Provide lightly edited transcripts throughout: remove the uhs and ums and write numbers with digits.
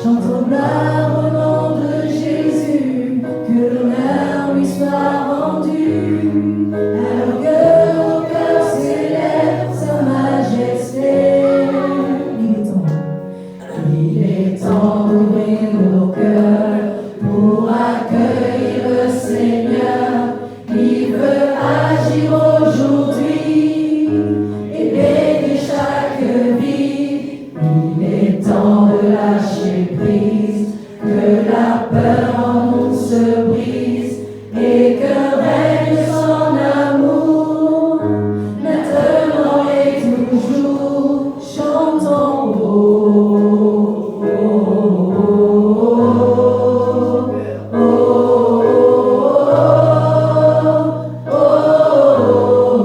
Chantons gloire au nom de Jésus, que l'honneur lui soit rendu. Alors que au cœur célèbre sa majesté. Il est temps d'ouvrir nos cœurs pour accueillir le Seigneur. Il veut agir aujourd'hui et bénir chaque vie. Il est temps de lâcher prise, que la peur en nous se brise et que règne son amour, maintenant et toujours. Chantons haut, haut, haut, haut,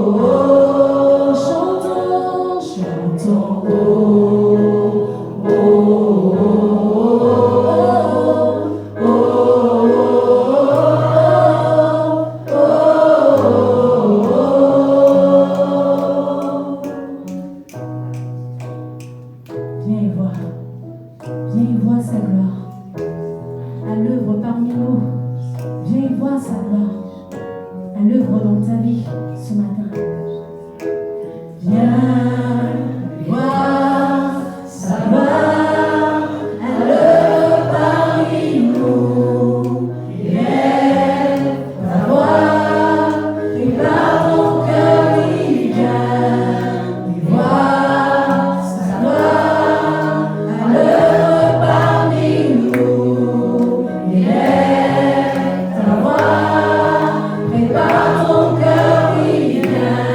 haut, chantons, chantons Viens y voir sa gloire à l'œuvre parmi nous. Viens y voir sa gloire à l'œuvre dans ta vie ce matin. Viens y voir sa gloire à l'œuvre parmi nous. Élève ta voix et par ton cœur il vient y voir sa gloire à l'œuvre parmi nous. Élève ta voix, prépare ton cœur, il vient.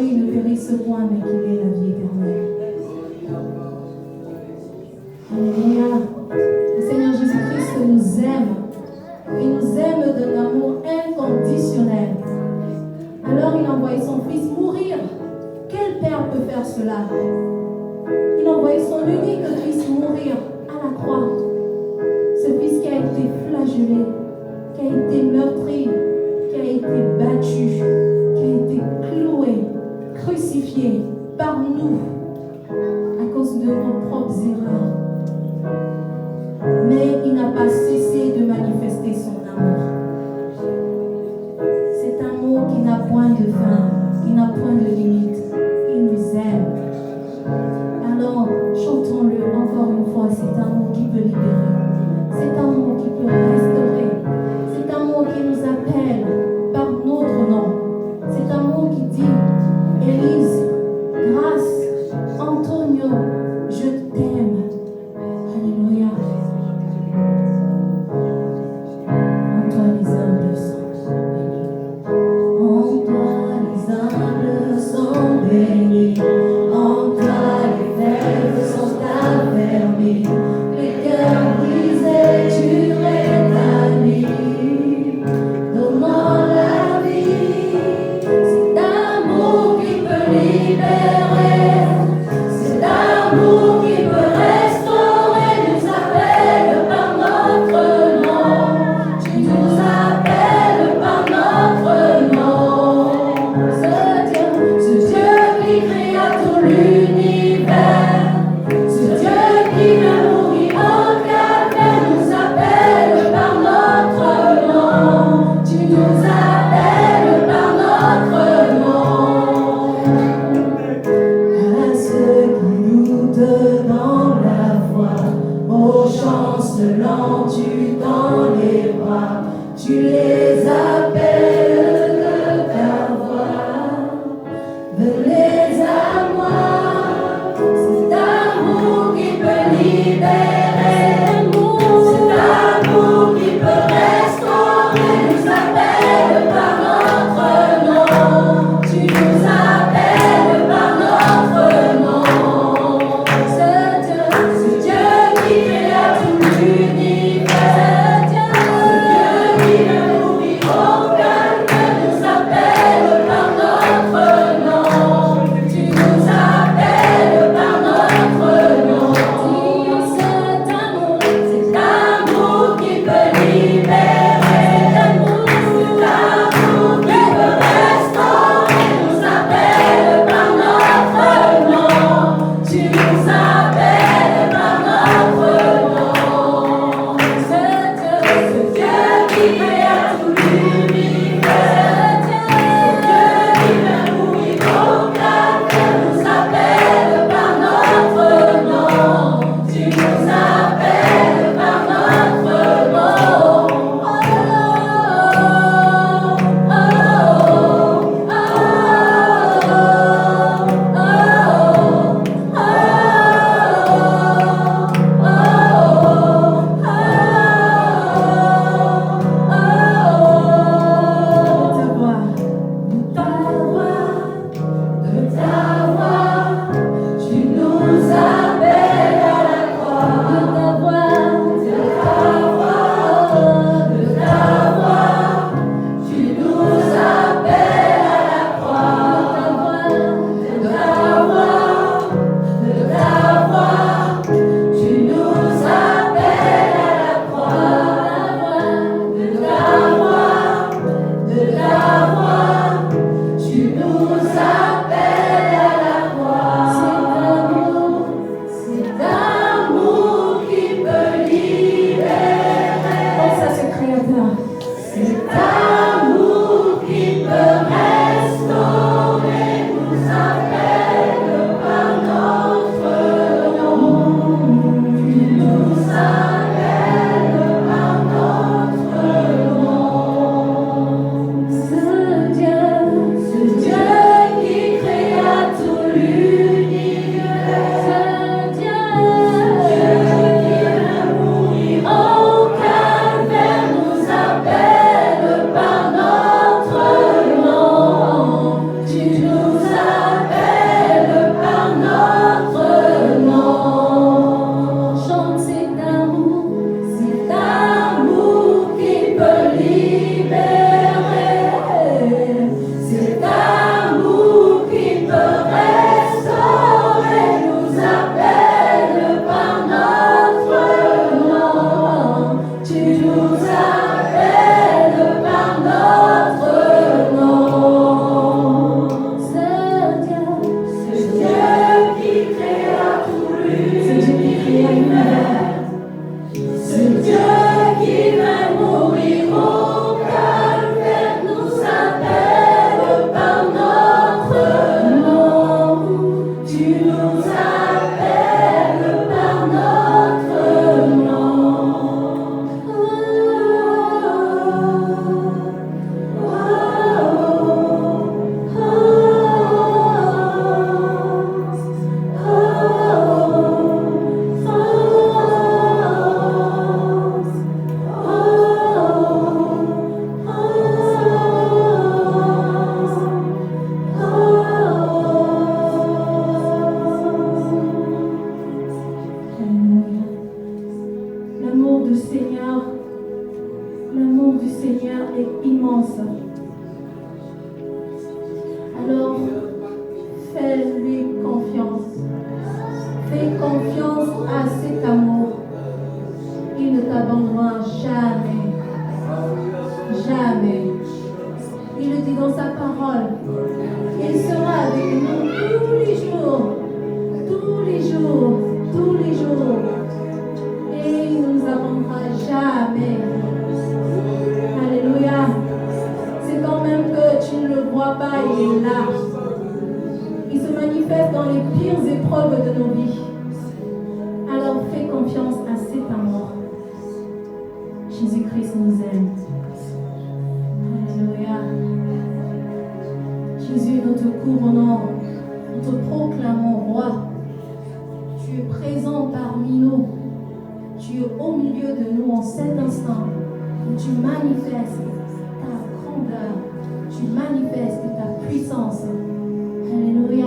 fruit ne périsse point, mais qu'il ait la vie éternelle. Alléluia. Le Seigneur Jésus-Christ nous aime. Il nous aime d'un amour inconditionnel. Alors il a envoyé son Fils mourir. Quel père peut faire cela? Il a envoyé son unique Fils mourir à la croix. Ce Fils qui a été flagellé, qui a été meurtri, qui a été battu, qui a été cloué, crucifié par nous à cause de nos propres erreurs. Mais il n'a pas cessé de manifester son amour. Cet amour qui n'a point de fin, qui n'a point de limite. Il nous aime. Alors, chantons-le encore une fois, cet amour qui peut libérer, cet amour qui peut restaurer, cet amour qui nous appelle par notre nom, cet amour qui dit, Élise, Grâce, Antonio, je t'aime. Alléluia. En toi les humbles sont bénis. En toi les faibles sont affermis. Les cœurs brisés, tu rétablis. Donnant la vie, cet amour qui peut libérer, cet amour qui peut restaurer, nous appelle par notre nom. Tu nous appelles par notre nom. Ce Dieu qui créa tout l'univers, ce Dieu qui vient mourir en calvaire, nous appelle par notre nom. Tu nous appelles par notre nom. Fais-lui confiance. Fais confiance à cet amour. Il ne t'abandonnera jamais. Jamais. Il le dit dans sa parole. Il sera avec nous tous les jours. Tous les jours. Tous les jours. Et il ne nous abandonnera jamais. Alléluia. C'est quand même que tu ne le vois pas, il est là. Il se manifeste dans les pires épreuves de nos vies. Alors fais confiance à cet amour. Jésus-Christ nous aime. Alléluia. Jésus, nous te couronnons, nous te proclamons roi. Tu es présent parmi nous. Tu es au milieu de nous en cet instant où tu manifestes ta grandeur, tu manifestes ta puissance. Alléluia.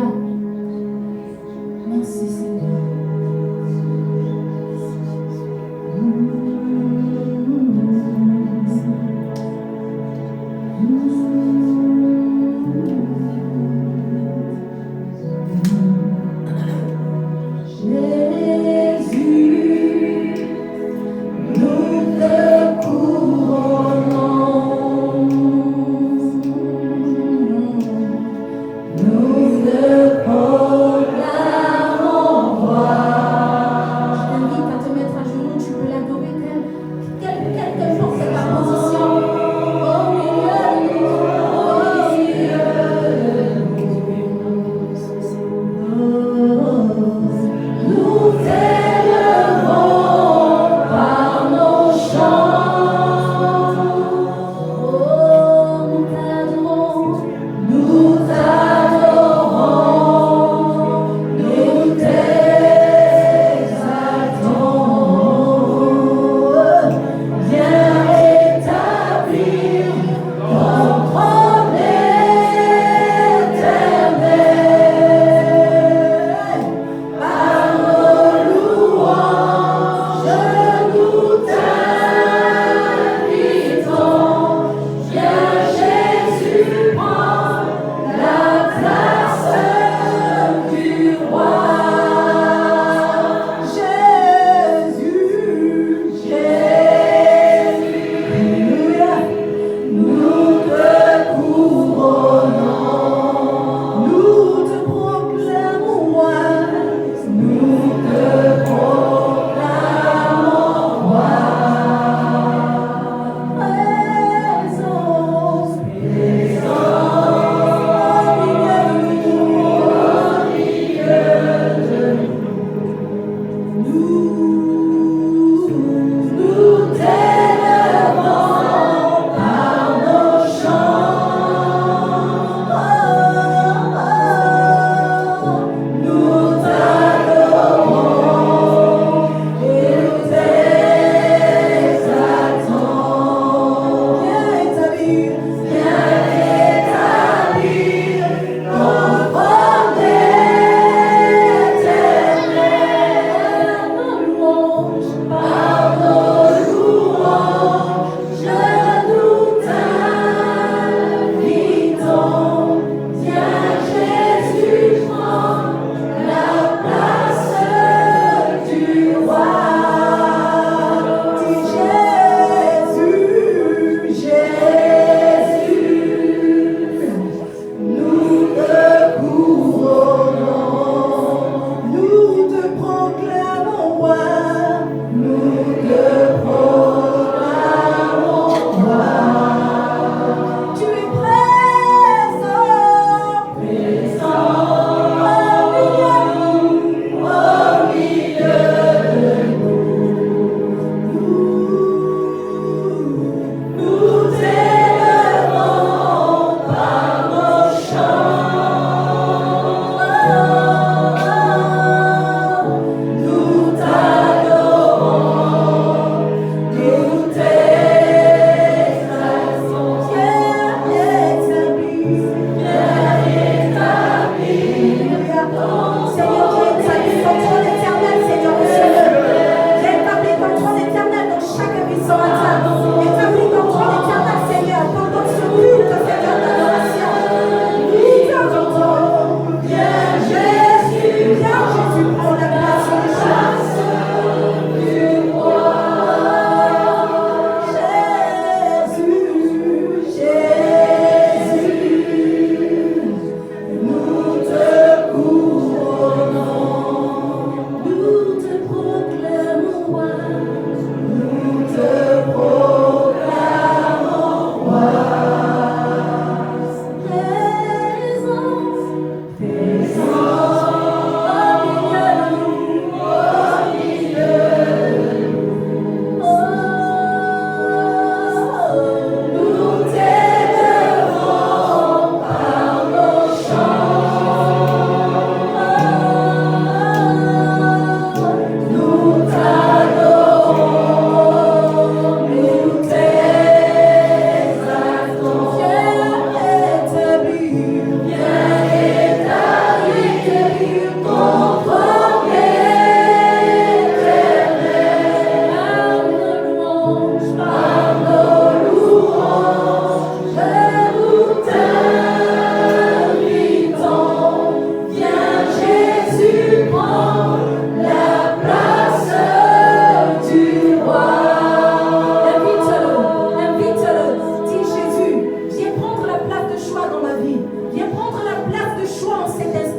Merci Seigneur. The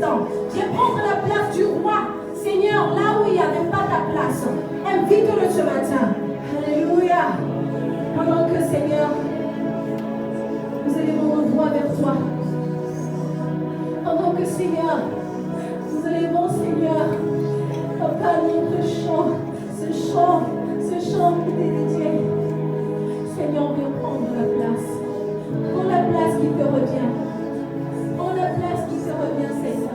puissant. Viens prendre la place du roi. Seigneur, là où il n'y avait pas ta place, invite-le ce matin. Alléluia. Pendant que, Seigneur, nous élevons nos voix vers toi. Pendant que, Seigneur, nous élevons, Seigneur, Papa, notre chant, ce chant qui t'est dédié. Seigneur, viens prendre la place. Prends la place qui te revient. Prends la place qui te revient, Seigneur.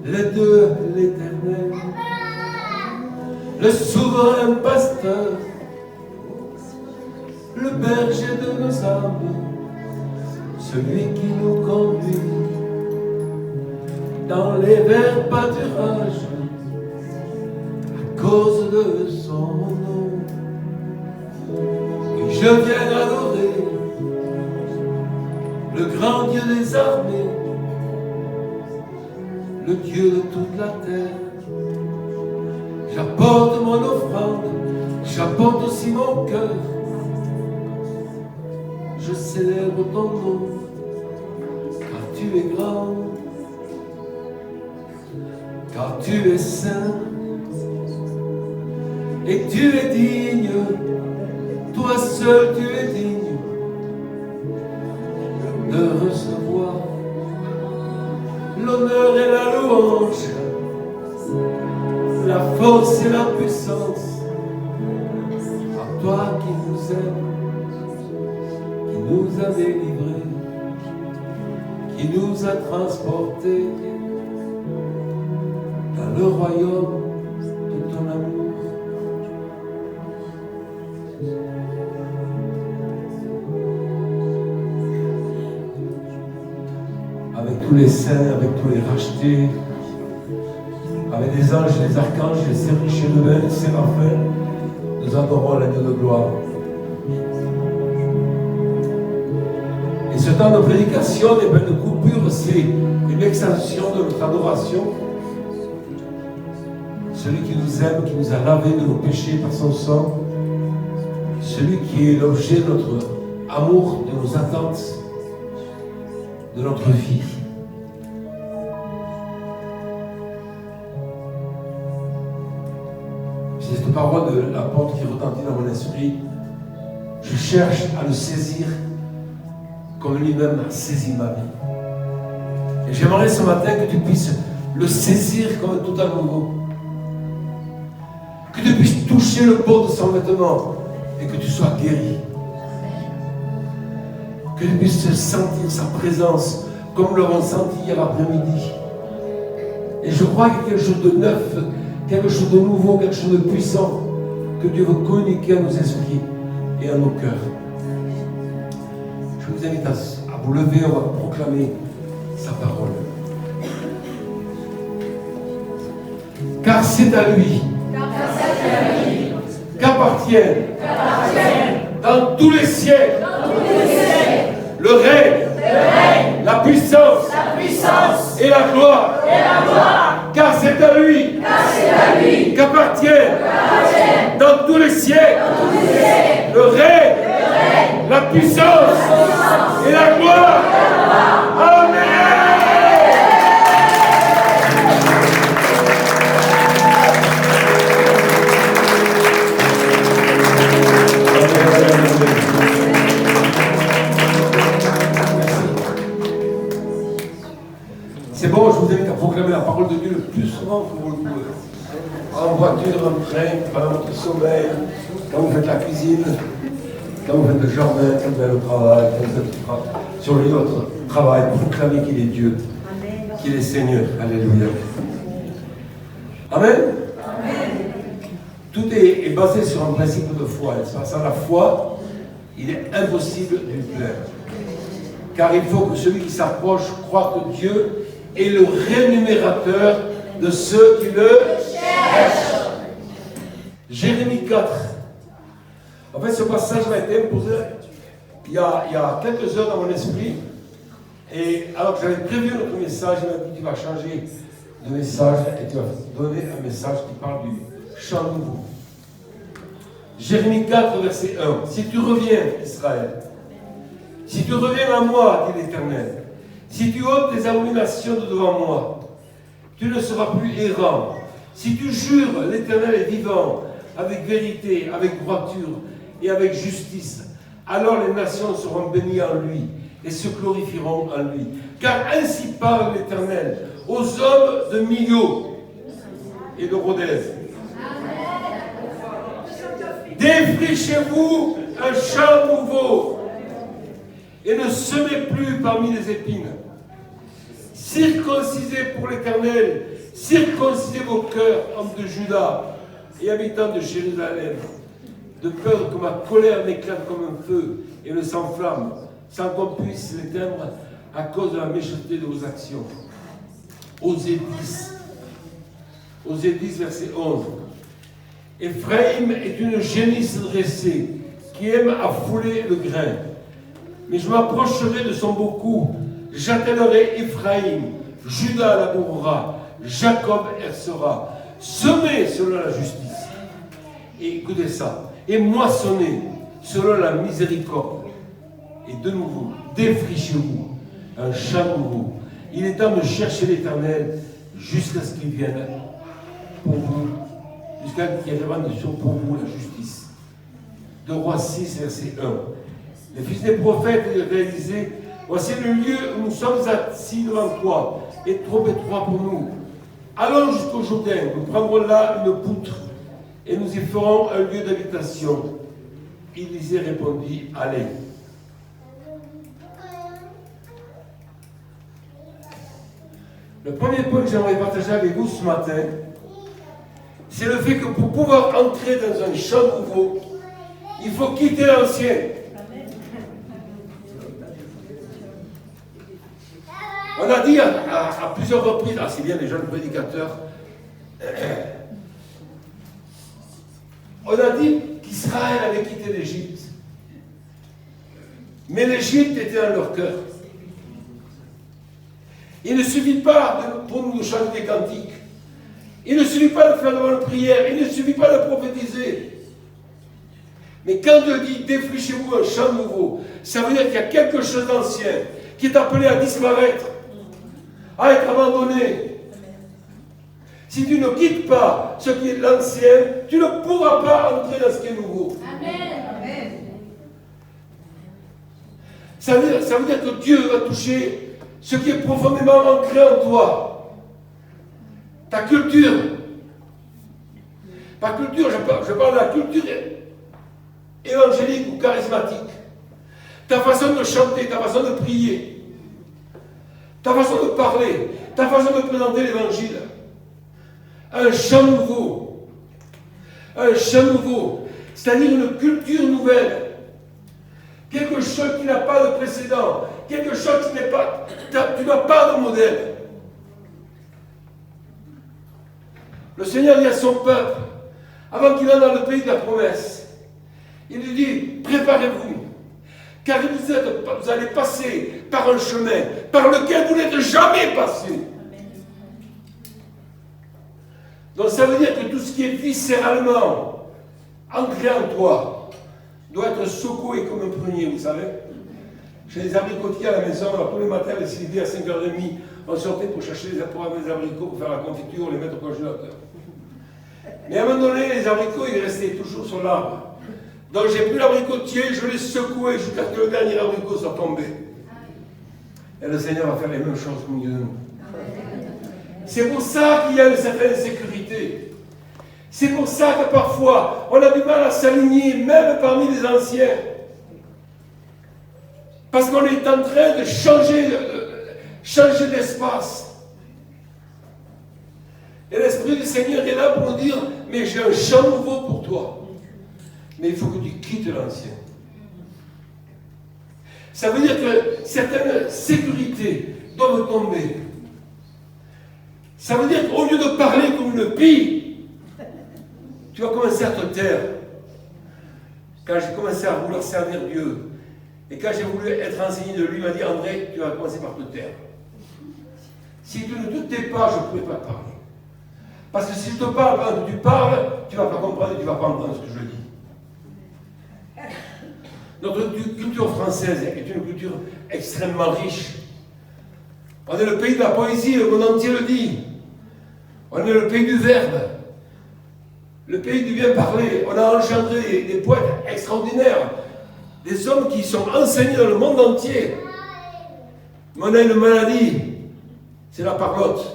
L'aide de l'Éternel, le souverain pasteur, le berger de nos âmes, celui qui nous conduit dans les verts pâturages à cause de son nom. Oui, je viens adorer le grand Dieu des armées, le Dieu de toute la terre. J'apporte mon offrande, j'apporte aussi mon cœur. Je célèbre ton nom, car tu es grand, car tu es saint, et tu es digne, toi seul tu es digne de recevoir l'honneur et la louange, la force et la puissance, à toi qui nous aimes, qui nous a délivrés, qui nous a transportés dans le royaume de ton amour. Avec tous les saints, avec tous les rachetés, avec les anges, les archanges, les chérubins, les séraphins, nous adorons l'agneau de gloire. Et ce temps de prédication n'est pas une coupure, c'est une extension de notre adoration. Celui qui nous aime, qui nous a lavé de nos péchés par son sang, celui qui est l'objet de notre amour, de nos attentes, de notre vie. C'est cette parole de l'apôtre qui retentit dans mon esprit. Je cherche à le saisir comme lui-même a saisi ma vie. Et j'aimerais ce matin que tu puisses le saisir comme tout à nouveau. Que tu puisses toucher le bord de son vêtement et que tu sois guéri. que tu puisses sentir sa présence comme nous l'avons senti hier après-midi. Et je crois qu'il y a quelque chose de neuf, quelque chose de nouveau, quelque chose de puissant que Dieu veut communiquer à nos esprits et à nos cœurs. Je vous invite à vous lever, on va proclamer sa parole. Car c'est à lui qu'appartiennent dans tous les siècles le règne, la puissance et la gloire. Car c'est à lui qu'appartiennent dans tous les siècles le règne, la puissance et la gloire. Amen. C'est bon, je vous invite à proclamer la parole de Dieu le plus souvent que vous le pouvez. En voiture, en train, pendant votre sommeil, quand vous faites la cuisine, quand vous faites le jardin, quand vous allez au travail, quand vous êtes sur le lieu de votre travail, proclamez qu'il est Dieu, qu'il est Seigneur. Alléluia. Amen. Tout est basé sur un principe de foi. Sans la foi, il est impossible de lui plaire. Car il faut que celui qui s'approche croit que Dieu est le rémunérateur de ceux qui le cherchent. Jérémie 4. En fait, ce passage m'a été imposé il y a quelques heures dans mon esprit. Et alors que j'avais prévu notre message, il m'a dit: tu vas changer de message et tu vas donner un message qui parle du chant nouveau. Jérémie 4, verset 1. Si tu reviens, Israël, si tu reviens à moi, dit l'Éternel, si tu ôtes tes abominations de devant moi, tu ne seras plus errant. Si tu jures, l'Éternel est vivant, avec vérité, avec droiture et avec justice, alors les nations seront bénies en lui et se glorifieront en lui. Car ainsi parle l'Éternel aux hommes de Millo et de Rodez. Défrichez-vous un champ nouveau et ne semez plus parmi les épines. Circoncisez pour l'Éternel, circoncisez vos cœurs, hommes de Juda et habitants de Jérusalem, de peur que ma colère n'éclate comme un feu et ne s'enflamme, sans qu'on puisse l'éteindre à cause de la méchanceté de vos actions. Osée 10, verset 11. Ephraïm est une génisse dressée qui aime à fouler le grain. Mais je m'approcherai de son beau cou, j'attellerai Ephraïm, Juda labourera, Jacob hercera, semez selon la justice. Et écoutez ça, et moissonnez selon la miséricorde. Et de nouveau, défrichez-vous un champ nouveau. Il est temps de chercher l'Éternel jusqu'à ce qu'il vienne pour vous, jusqu'à ce qu'il y ait vraiment pour vous la justice. De Rois 6, verset 1. Les fils des prophètes réalisaient: voici le lieu où nous sommes assis devant toi, est trop étroit pour nous. Allons jusqu'au Jourdain, nous prendrons là une poutre et nous y ferons un lieu d'habitation. Élisée répondit: allez. Le premier point que j'aimerais partager avec vous ce matin, c'est le fait que pour pouvoir entrer dans un champ nouveau, il faut quitter l'ancien. On a dit à plusieurs reprises, c'est bien les jeunes prédicateurs, on a dit qu'Israël avait quitté l'Égypte. Mais l'Égypte était dans leur cœur. Il ne suffit pas pour nous chanter des cantiques. Il ne suffit pas de faire devant la prière. Il ne suffit pas de prophétiser. Mais quand Dieu dit défrichez-vous un champ nouveau, ça veut dire qu'il y a quelque chose d'ancien qui est appelé à disparaître, à être abandonné. Si tu ne quittes pas ce qui est l'ancien, tu ne pourras pas entrer dans ce qui est nouveau. Amen. Ça veut dire que Dieu va toucher ce qui est profondément ancré en toi. Ta culture. Par culture, je parle de la culture évangélique ou charismatique. ta façon de chanter, ta façon de prier, ta façon de parler, ta façon de présenter l'évangile. Un chant nouveau. Un chant nouveau. C'est-à-dire une culture nouvelle. Quelque chose qui n'a pas de précédent. Quelque chose qui n'est pas... Tu n'as pas de modèle. Le Seigneur dit à son peuple, avant qu'il aille dans le pays de la promesse, il lui dit, préparez-vous, car vous allez passer par un chemin par lequel vous n'êtes jamais passé. Donc ça veut dire que tout ce qui est viscéralement ancré en toi doit être secoué comme un prunier, vous savez. J'ai des abricotiers à la maison, alors tous les matins, les Sylvie à 5h30, on sortait pour chercher les abricots pour faire la confiture, les mettre au congélateur. Mais à un moment donné, les abricots, ils restaient toujours sur l'arbre. Donc j'ai pris l'abricotier, je l'ai secoué jusqu'à ce que le dernier abricot soit tombé. Et le Seigneur va faire les mêmes choses au milieu de nous. C'est pour ça qu'il y a une certaine sécurité. C'est pour ça que parfois, on a du mal à s'aligner, même parmi les anciens. Parce qu'on est en train de changer d'espace. Et l'Esprit du Seigneur est là pour nous dire, mais j'ai un chant nouveau pour toi. Mais il faut que tu quittes l'ancien. Ça veut dire que certaines sécurités doivent tomber. Ça veut dire qu'au lieu de parler comme une pie, tu vas commencer à te taire. Quand j'ai commencé à vouloir servir Dieu, et quand j'ai voulu être enseigné de lui, il m'a dit, André, tu vas commencer par te taire. Si tu ne te tais pas, je ne pourrai pas te parler. Parce que si je te parle, quand tu parles, tu ne vas pas comprendre et tu ne vas pas entendre ce que je dis. Notre culture française est une culture extrêmement riche. On est le pays de la poésie, le monde entier le dit. On est le pays du verbe, le pays du bien parler. On a engendré des poètes extraordinaires, des hommes qui sont enseignés dans le monde entier. Mais on a une maladie, c'est la parlotte.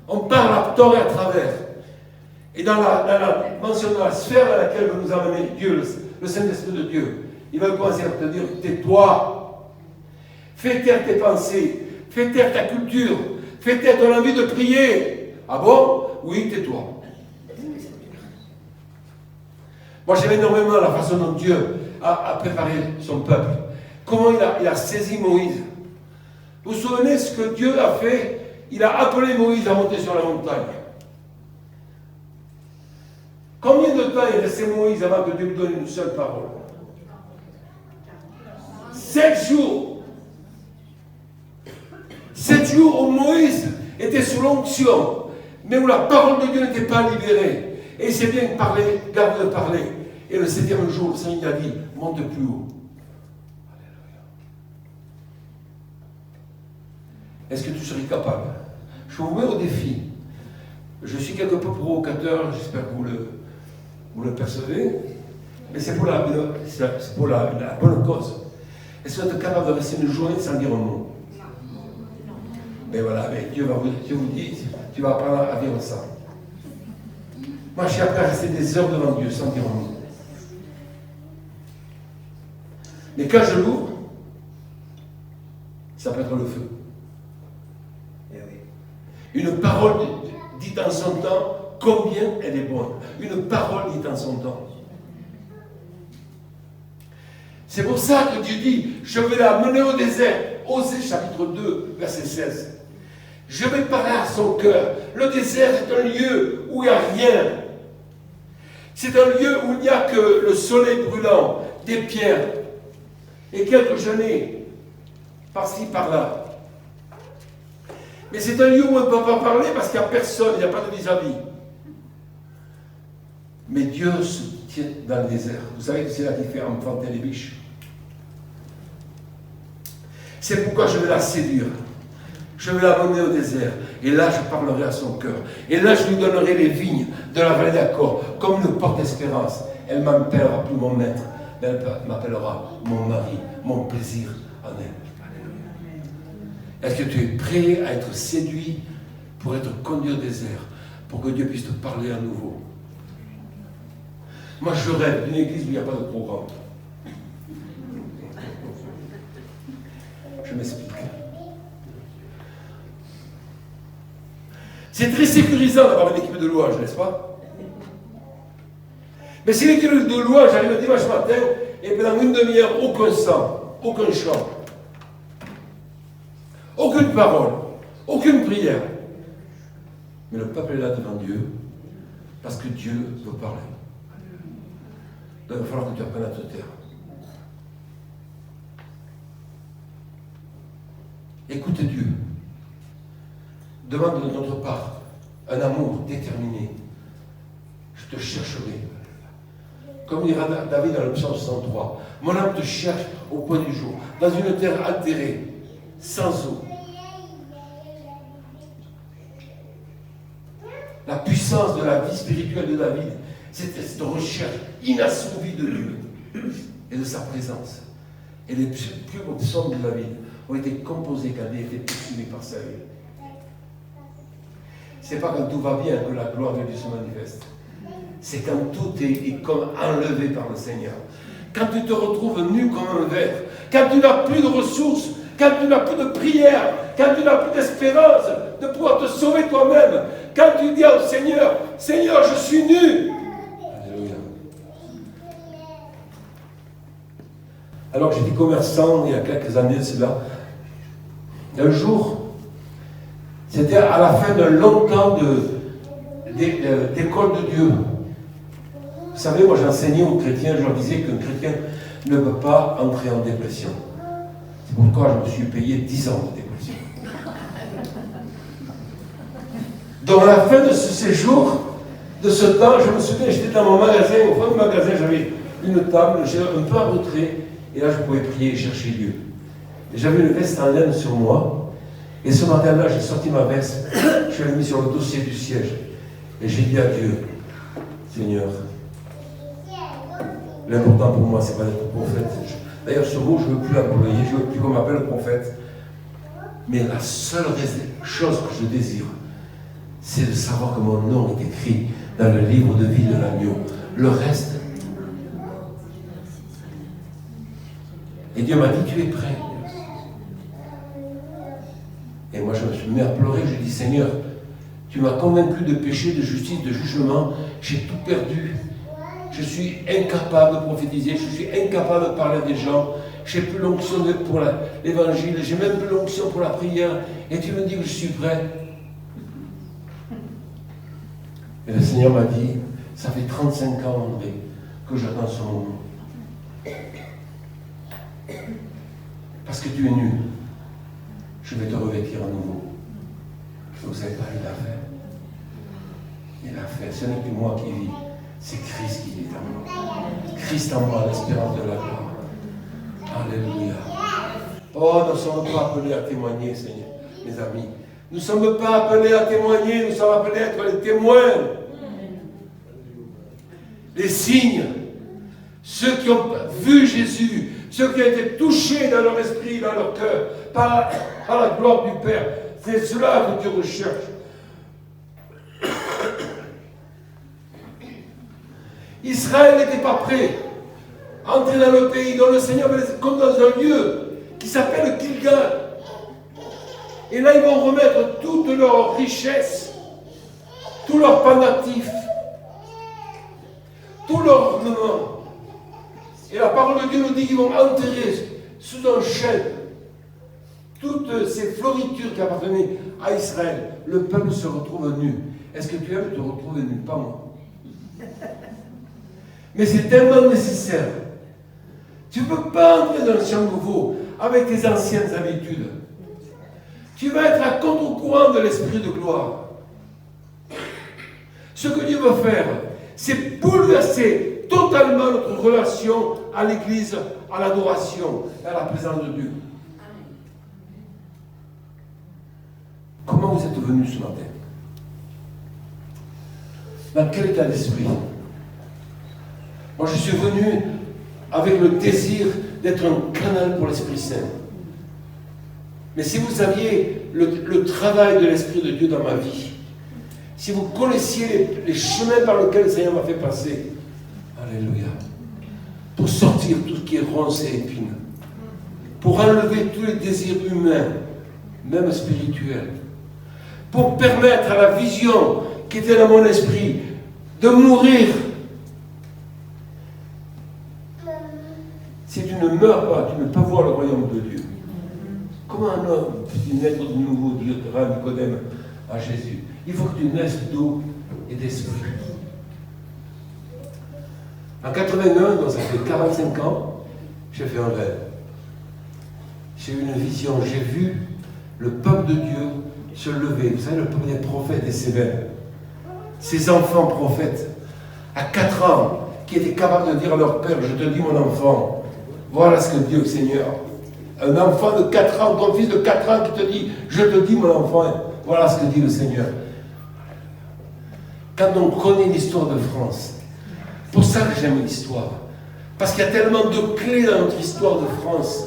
On parle à tort et à travers. Et dans la mention de la sphère dans laquelle veut nous amener Dieu, le Saint-Esprit de Dieu, il va commencer à te dire, tais-toi, fais taire tes pensées, fais taire ta culture, fais taire ton envie de prier. Ah bon? Oui, tais-toi. Moi, j'aime énormément la façon dont Dieu a préparé son peuple. Comment il a saisi Moïse. Vous vous souvenez ce que Dieu a fait? Il a appelé Moïse à monter sur la montagne. Combien de temps il restait Moïse avant que Dieu lui donne une seule parole? 7 jours. 7 jours où Moïse était sous l'onction, mais où la parole de Dieu n'était pas libérée. Et il s'est bien parlé, garde de parler. Et le 7e jour, le Seigneur a dit, monte plus haut. Alléluia. Est-ce que tu serais capable? Je vous mets au défi. Je suis quelque peu provocateur, j'espère que vous le percevez, mais c'est pour la bonne cause. Est-ce que vous êtes capable de rester une journée sans dire un mot? Mais voilà, mais Dieu vous dit, tu vas apprendre à vivre ça. Moi, je suis appris à rester des heures devant Dieu sans dire un mot. Mais quand je l'ouvre, ça peut être le feu. Une parole dite en son temps, combien elle est bonne. Une parole dite en son temps. C'est pour ça que Dieu dit, je vais la mener au désert. Osée chapitre 2, verset 16. Je vais parler à son cœur. Le désert est un lieu où il n'y a rien. C'est un lieu où il n'y a que le soleil brûlant, des pierres et quelques genêts, par-ci, par-là. Mais c'est un lieu où on ne peut pas parler parce qu'il n'y a personne, il n'y a pas de vis-à-vis. Mais Dieu se tient dans le désert. Vous savez que c'est là qu'il fait enfanter les biches. C'est pourquoi je vais la séduire. Je vais la mener au désert. Et là, je parlerai à son cœur. Et là, je lui donnerai les vignes de la vallée d'Accord, comme une porte d'espérance. Elle ne m'appellera plus mon maître, mais elle m'appellera mon mari, mon plaisir en elle. Est-ce que tu es prêt à être séduit pour être conduit au désert, pour que Dieu puisse te parler à nouveau? Moi, je rêve d'une église où il n'y a pas de programme. Je m'explique. C'est très sécurisant d'avoir une équipe de louange, n'est-ce pas? Mais si l'équipe de louange arrive le dimanche matin et pendant une demi-heure, aucun sang, aucun chant, aucune parole, aucune prière. Mais le peuple est là devant Dieu parce que Dieu veut parler. Donc il va falloir que tu apprennes à te taire. Écoute Dieu. Demande de notre part un amour déterminé. Je te chercherai. Comme dira David dans le psaume 103, mon âme te cherche au point du jour, dans une terre altérée, sans eau. La puissance de la vie spirituelle de David, c'était cette recherche inassouvie de Dieu et de sa présence. Et les plus beaux psaumes de David ont été composés quand il était poursuivi par Saül. C'est pas quand tout va bien que la gloire de Dieu se manifeste. C'est quand tout est comme enlevé par le Seigneur. Quand tu te retrouves nu comme un verre, quand tu n'as plus de ressources, quand tu n'as plus de prière, quand tu n'as plus d'espérance de pouvoir te sauver toi-même, quand tu dis au Seigneur, Seigneur, je suis nu. Alléluia. Alors j'étais commerçant il y a quelques années de cela. Un jour, c'était à la fin d'un long temps d'école de Dieu. Vous savez, moi j'enseignais aux chrétiens, je leur disais qu'un chrétien ne peut pas entrer en dépression. C'est pourquoi je me suis payé 10 ans de dépression. Donc à la fin de ce séjour, de ce temps, je me souviens, j'étais dans mon magasin, au fond du magasin, j'avais une table, j'étais un peu en retrait, et là je pouvais prier et chercher Dieu. Et j'avais une veste en laine sur moi, et ce matin-là, j'ai sorti ma veste, je l'ai mis sur le dossier du siège, et j'ai dit à Dieu, Seigneur, l'important pour moi, c'est pas d'être prophète. D'ailleurs, ce mot, je ne veux plus l'employer, je ne veux plus qu'on m'appelle prophète. Mais la seule chose que je désire, c'est de savoir que mon nom est écrit dans le livre de vie de l'agneau. Le reste. Et Dieu m'a dit, tu es prêt. Et moi, je me suis mis à pleurer, je dis, Seigneur, tu m'as convaincu de péché, de justice, de jugement, j'ai tout perdu. Je suis incapable de prophétiser, je suis incapable de parler à des gens, je n'ai plus l'onction pour l'évangile, j'ai même plus l'onction pour la prière, et tu me dis que je suis prêt. Et le Seigneur m'a dit, ça fait 35 ans, André, que j'attends ce moment. Parce que tu es nu, je vais te revêtir à nouveau. Vous ne savez pas, il l'a fait. Il l'a fait, ce n'est plus moi qui vis. C'est Christ qui est en moi. Christ en moi, l'espérance de la gloire. Alléluia. Oh, nous ne sommes pas appelés à témoigner, Seigneur, mes amis. Nous ne sommes pas appelés à témoigner, nous sommes appelés à être les témoins. Les signes. Ceux qui ont vu Jésus, ceux qui ont été touchés dans leur esprit, dans leur cœur, par la gloire du Père. C'est cela que Dieu recherche. Israël n'était pas prêt à entrer dans le pays dont le Seigneur va les comme dans un lieu qui s'appelle Gilgal. Et là, ils vont remettre toute leur richesse, tout leur panatif, tout leur ornement. Et la parole de Dieu nous dit qu'ils vont enterrer sous un chêne toutes ces floritures qui appartenaient à Israël. Le peuple se retrouve nu. Est-ce que tu aimes te retrouver nu? Pas moi. Mais c'est tellement nécessaire. Tu ne peux pas entrer dans le champ nouveau avec tes anciennes habitudes. Tu vas être à contre-courant de l'esprit de gloire. Ce que Dieu veut faire, c'est bouleverser totalement notre relation à l'Église, à l'adoration, à la présence de Dieu. Comment vous êtes venus ce matin? Dans quel état d'esprit? Moi, je suis venu avec le désir d'être un canal pour l'Esprit Saint. Mais si vous saviez le travail de l'Esprit de Dieu dans ma vie, si vous connaissiez les chemins par lesquels le Seigneur m'a fait passer, alléluia, pour sortir tout ce qui est ronce et épine, pour enlever tous les désirs humains, même spirituels, pour permettre à la vision qui était dans mon esprit de mourir. Si tu ne meurs pas, tu ne peux pas voir le royaume de Dieu. Comment un homme peut naître de nouveau, dira Nicodème à Jésus? Il faut que tu naisses d'eau et d'esprit. En 81, donc ça fait 45 ans, j'ai fait un rêve. J'ai eu une vision, j'ai vu le peuple de Dieu se lever. Vous savez, le peuple des prophètes et ses mêmes. Ces enfants prophètes, à 4 ans, qui étaient capables de dire à leur père, je te dis mon enfant, voilà ce que dit le Seigneur. Un enfant de 4 ans, ton fils de 4 ans qui te dit, je te dis mon enfant, voilà ce que dit le Seigneur. Quand on connaît l'histoire de France, pour ça que j'aime l'histoire, parce qu'il y a tellement de clés dans notre histoire de France.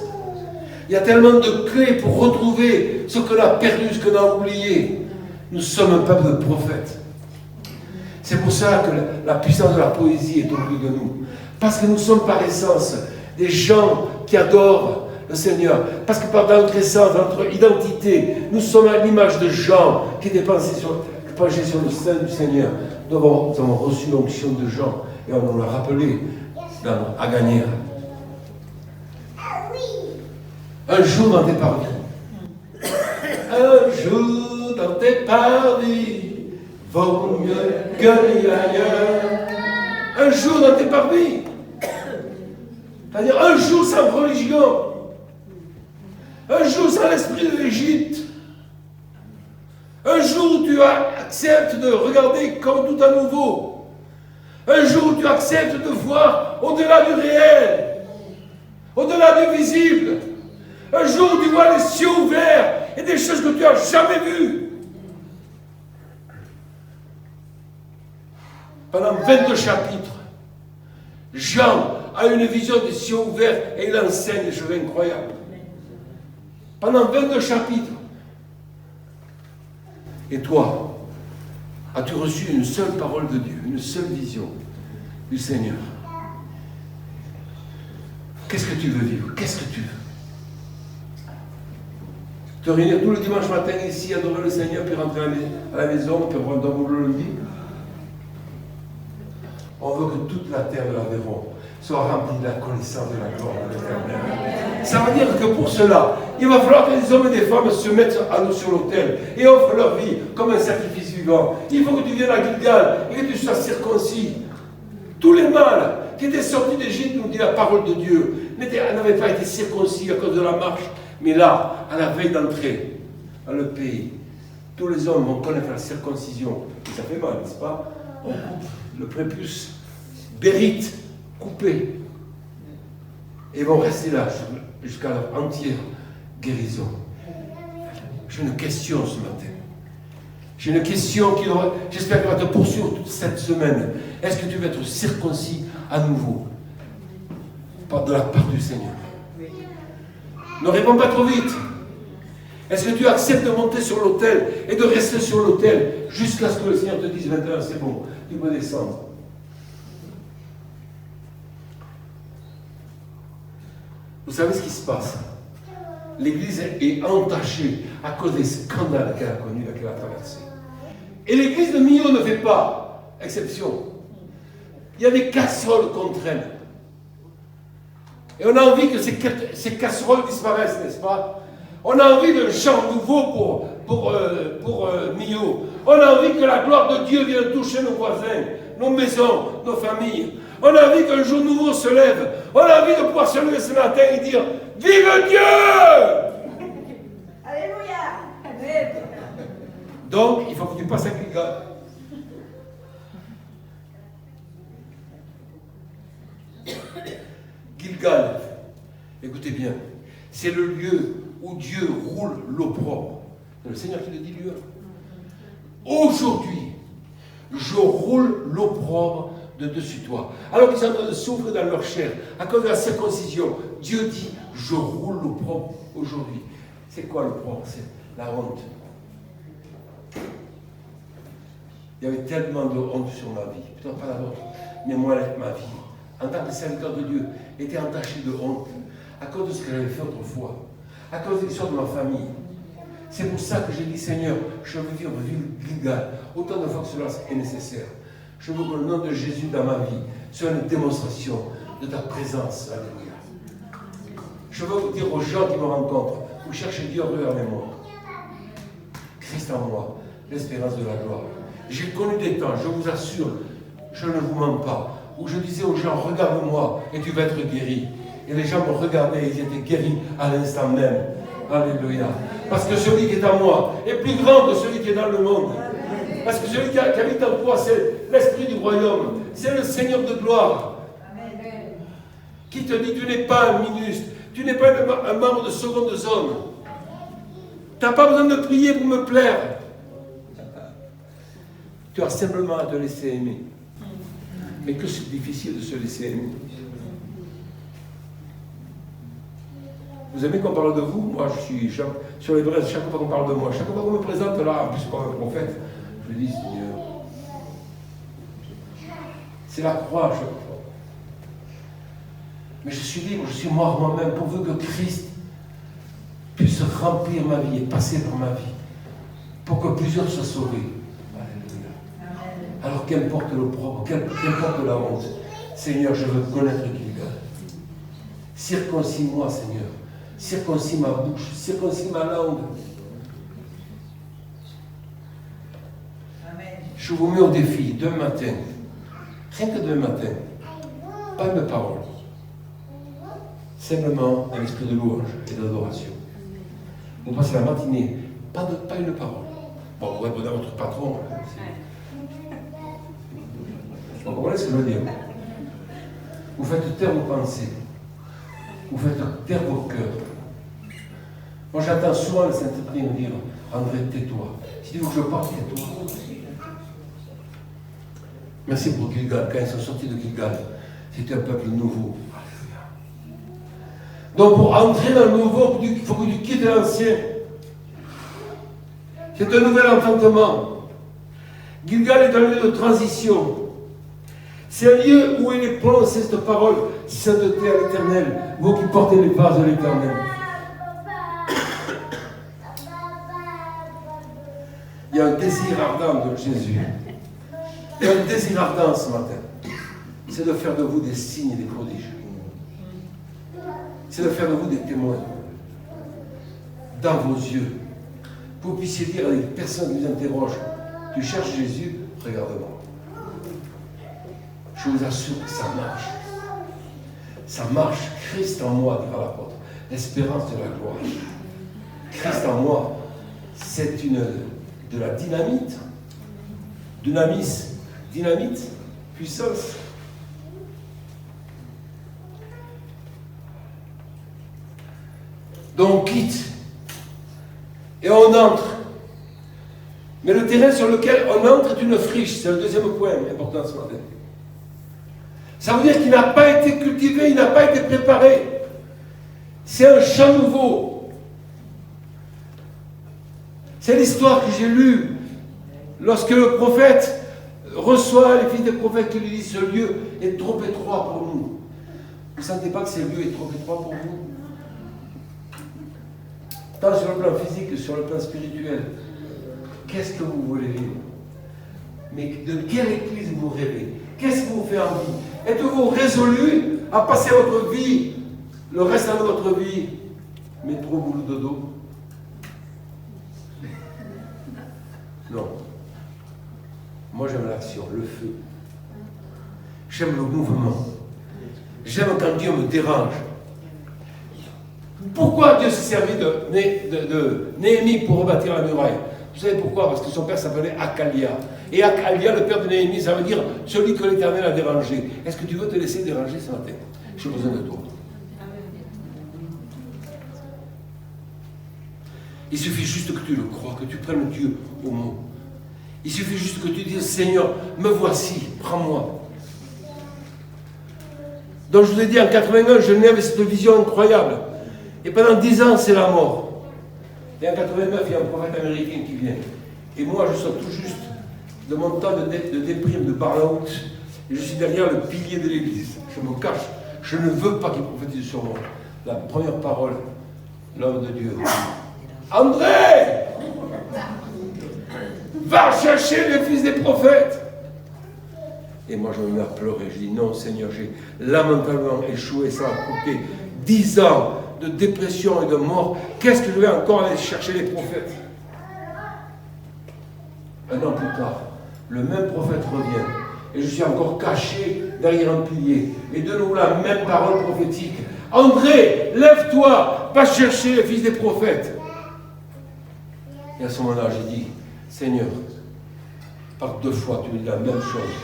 Il y a tellement de clés pour retrouver ce qu'on a perdu, ce qu'on a oublié. Nous sommes un peuple de prophètes. C'est pour ça que la puissance de la poésie est au plus de nous. Parce que nous sommes par essence des gens qui adorent le Seigneur. Parce que par notre essence, dans notre identité, nous sommes à l'image de Jean qui était penché sur le sein du Seigneur. Nous avons reçu l'onction de Jean et on l'a rappelé à Gagnères. Un jour dans tes parvis. Un jour dans tes parvis. Vaut mieux que ailleurs. Un jour dans tes parvis. C'est-à-dire un jour sans religion. Un jour sans l'esprit de l'Égypte. Un jour où tu acceptes de regarder comme tout à nouveau. Un jour où tu acceptes de voir au-delà du réel. Au-delà du visible. Un jour où tu vois les cieux ouverts et des choses que tu n'as jamais vues. Pendant 22 chapitres, Jean a une vision des cieux ouverts et il enseigne des choses incroyables. Pendant 22 chapitres. Et toi, as-tu reçu une seule parole de Dieu, une seule vision du Seigneur? Qu'est-ce que tu veux vivre? Qu'est-ce que tu veux? Te réunir tout le dimanche matin ici, adorer le Seigneur, puis rentrer à la maison, puis reprendre le lundi. On veut que toute la terre de l'Aveyron soit remplie de la connaissance de la gloire de l'Éternel. Ça veut dire que pour cela, il va falloir que les hommes et les femmes se mettent à nous sur l'autel et offrent leur vie comme un sacrifice vivant. Il faut que tu viennes à Gilgal et que tu sois circoncis. Tous les mâles qui étaient sortis d'Égypte, nous dit la parole de Dieu, n'avaient pas été circoncis à cause de la marche. Mais là, à la veille d'entrer dans le pays, tous les hommes vont connaître la circoncision. Et ça fait mal, n'est-ce pas? On coupe le prépuce, bérite, coupé. Et vont rester là jusqu'à leur entière guérison. J'ai une question ce matin. J'ai une question qui j'espère qu'elle va te poursuivre toute cette semaine. Est-ce que tu veux être circoncis à nouveau de la part du Seigneur? Ne réponds pas trop vite. Est-ce que tu acceptes de monter sur l'autel et de rester sur l'autel jusqu'à ce que le Seigneur te dise maintenant c'est bon, tu peux descendre? Vous savez ce qui se passe? L'Église est entachée à cause des scandales qu'elle a connus, qu'elle a traversés. Et l'Église de Millau ne fait pas exception. Il y a des casseroles contre elle. Et on a envie que ces casseroles disparaissent, n'est-ce pas? On a envie d'un chant nouveau pour Millau. On a envie que la gloire de Dieu vienne toucher nos voisins, nos maisons, nos familles. On a envie qu'un jour nouveau se lève. On a envie de pouvoir se lever ce matin et dire « Vive Dieu !» Alléluia. Donc, il faut que tu passes à Gilgal. Gilgal, écoutez bien, c'est le lieu où Dieu roule l'opprobre. C'est le Seigneur qui le dit lui. Aujourd'hui, je roule l'opprobre de dessus toi. Alors qu'ils sont en train de souffrir dans leur chair, à cause de la circoncision, Dieu dit, je roule l'opprobre aujourd'hui. C'est quoi l'opprobre? C'est la honte. Il y avait tellement de honte sur ma vie, peut-être pas la vôtre, mais moi, ma vie, en tant que serviteur de Dieu, était entachée de honte. à cause de ce que j'avais fait autrefois, à cause de l'histoire de ma famille. C'est pour ça que j'ai dit, Seigneur, je veux vivre Gilgal, autant de fois que cela est nécessaire. Je veux que le nom de Jésus dans ma vie soit une démonstration de ta présence. Alléluia. Je veux vous dire aux gens qui me rencontrent, vous cherchez Dieu envers les mondes. Christ en moi, l'espérance de la gloire. J'ai connu des temps, je vous assure, je ne vous mens pas, où je disais aux gens, regarde-moi et tu vas être guéri. Et les gens me regardaient, ils étaient guéris à l'instant même. Alléluia. Parce que celui qui est en moi est plus grand que celui qui est dans le monde. Parce que celui qui habite en toi, c'est l'esprit du royaume. C'est le Seigneur de gloire. Qui te dit, tu n'es pas un ministre, tu n'es pas un membre de seconde zone. Tu n'as pas besoin de prier pour me plaire. Tu as simplement à te laisser aimer. Mais que c'est difficile de se laisser aimer. Vous aimez qu'on parle de vous? Moi, je suis sur les braises, chaque fois qu'on parle de moi, chaque fois qu'on me présente là, en plus comme un prophète, je dis, Seigneur, c'est la croix chaque fois. Mais je suis libre, je suis mort moi-même, pourvu que Christ puisse remplir ma vie et passer par ma vie, pour que plusieurs soient sauvés. Alléluia. Alors qu'importe l'opprobre, qu'importe la honte, Seigneur, je veux connaître Gilgal. Circoncis-moi, Seigneur. Circoncis ma bouche, circoncis ma langue. Amen. Je vous mets au défi, demain matin, rien que demain matin, pas une parole, simplement un esprit de louange et d'adoration. Vous passez la matinée, pas une parole. Bon, vous répondez à votre patron. Vous comprenez ce que je veux dire? Vous faites taire vos pensées. Vous faites taire vos cœurs. Moi, j'entends souvent le Saint-Esprit me dire, André, tais-toi. Si tu veux que je parte, tais-toi. Merci pour Gilgal. Quand ils sont sortis de Gilgal, c'était un peuple nouveau. Donc, pour entrer dans le nouveau, il faut que tu quittes l'ancien. C'est un nouvel enfantement. Gilgal est un lieu de transition. C'est un lieu où il est prononcé cette parole, sainteté à l'Éternel, vous qui portez les vases de l'Éternel. Il y a un désir ardent de Jésus. Il y a un désir ardent ce matin. C'est de faire de vous des signes et des prodiges. C'est de faire de vous des témoins. Dans vos yeux. Que vous puissiez dire à des personnes qui vous interrogent, tu cherches Jésus, regarde-moi. Je vous assure que ça marche. Ça marche. Christ en moi, dira l'apôtre. L'espérance de la gloire. Christ en moi, c'est de la dynamite. Dynamis. Dynamite. Puissance. Donc on quitte. Et on entre. Mais le terrain sur lequel on entre est une friche. C'est le deuxième point important ce matin. Ça veut dire qu'il n'a pas été cultivé, il n'a pas été préparé. C'est un champ nouveau. C'est l'histoire que j'ai lue lorsque le prophète reçoit les fils des prophètes qui lui disent ce lieu est trop étroit pour nous. Vous ne sentez pas que ce lieu est trop étroit pour vous? Tant sur le plan physique que sur le plan spirituel. Qu'est-ce que vous voulez vivre? Mais de quelle église vous rêvez? Qu'est-ce qui vous fait envie? Êtes-vous résolu à passer votre vie, le reste de votre vie, métro, boulot, dodo? Non. Moi j'aime l'action, le feu. J'aime le mouvement. J'aime quand Dieu me dérange. Pourquoi Dieu s'est servi de Néhémie pour rebâtir la muraille? Vous savez pourquoi? Parce que son père s'appelait Akalia. Et Akalia, le père de Néhémie, ça veut dire celui que l'Éternel a dérangé. Est-ce que tu veux te laisser déranger ce matin? J'ai besoin de toi. Il suffit juste que tu le crois, que tu prennes Dieu au mot. Il suffit juste que tu dises, Seigneur, me voici, prends-moi. Donc je vous ai dit, en 81, Genève avait cette vision incroyable. Et pendant 10 ans, c'est la mort. Et en 89, il y a un prophète américain qui vient. Et moi, je sors tout juste de mon temps de déprime, de burn-out. Et je suis derrière le pilier de l'église. Je me cache. Je ne veux pas qu'il prophétise sur moi. la première parole, l'homme de Dieu. André, va chercher le fils des prophètes. Et moi je me mets à pleurer, je dis non Seigneur, j'ai lamentablement échoué, ça va coûter 10 ans de dépression et de mort. Qu'est-ce que je vais encore aller chercher les prophètes? Un an plus tard, le même prophète revient. Et je suis encore caché derrière un pilier. Et de nouveau la même parole prophétique. André, lève-toi, va chercher le fils des prophètes. Et à ce moment-là, j'ai dit, Seigneur, par 2 fois, tu me dis la même chose.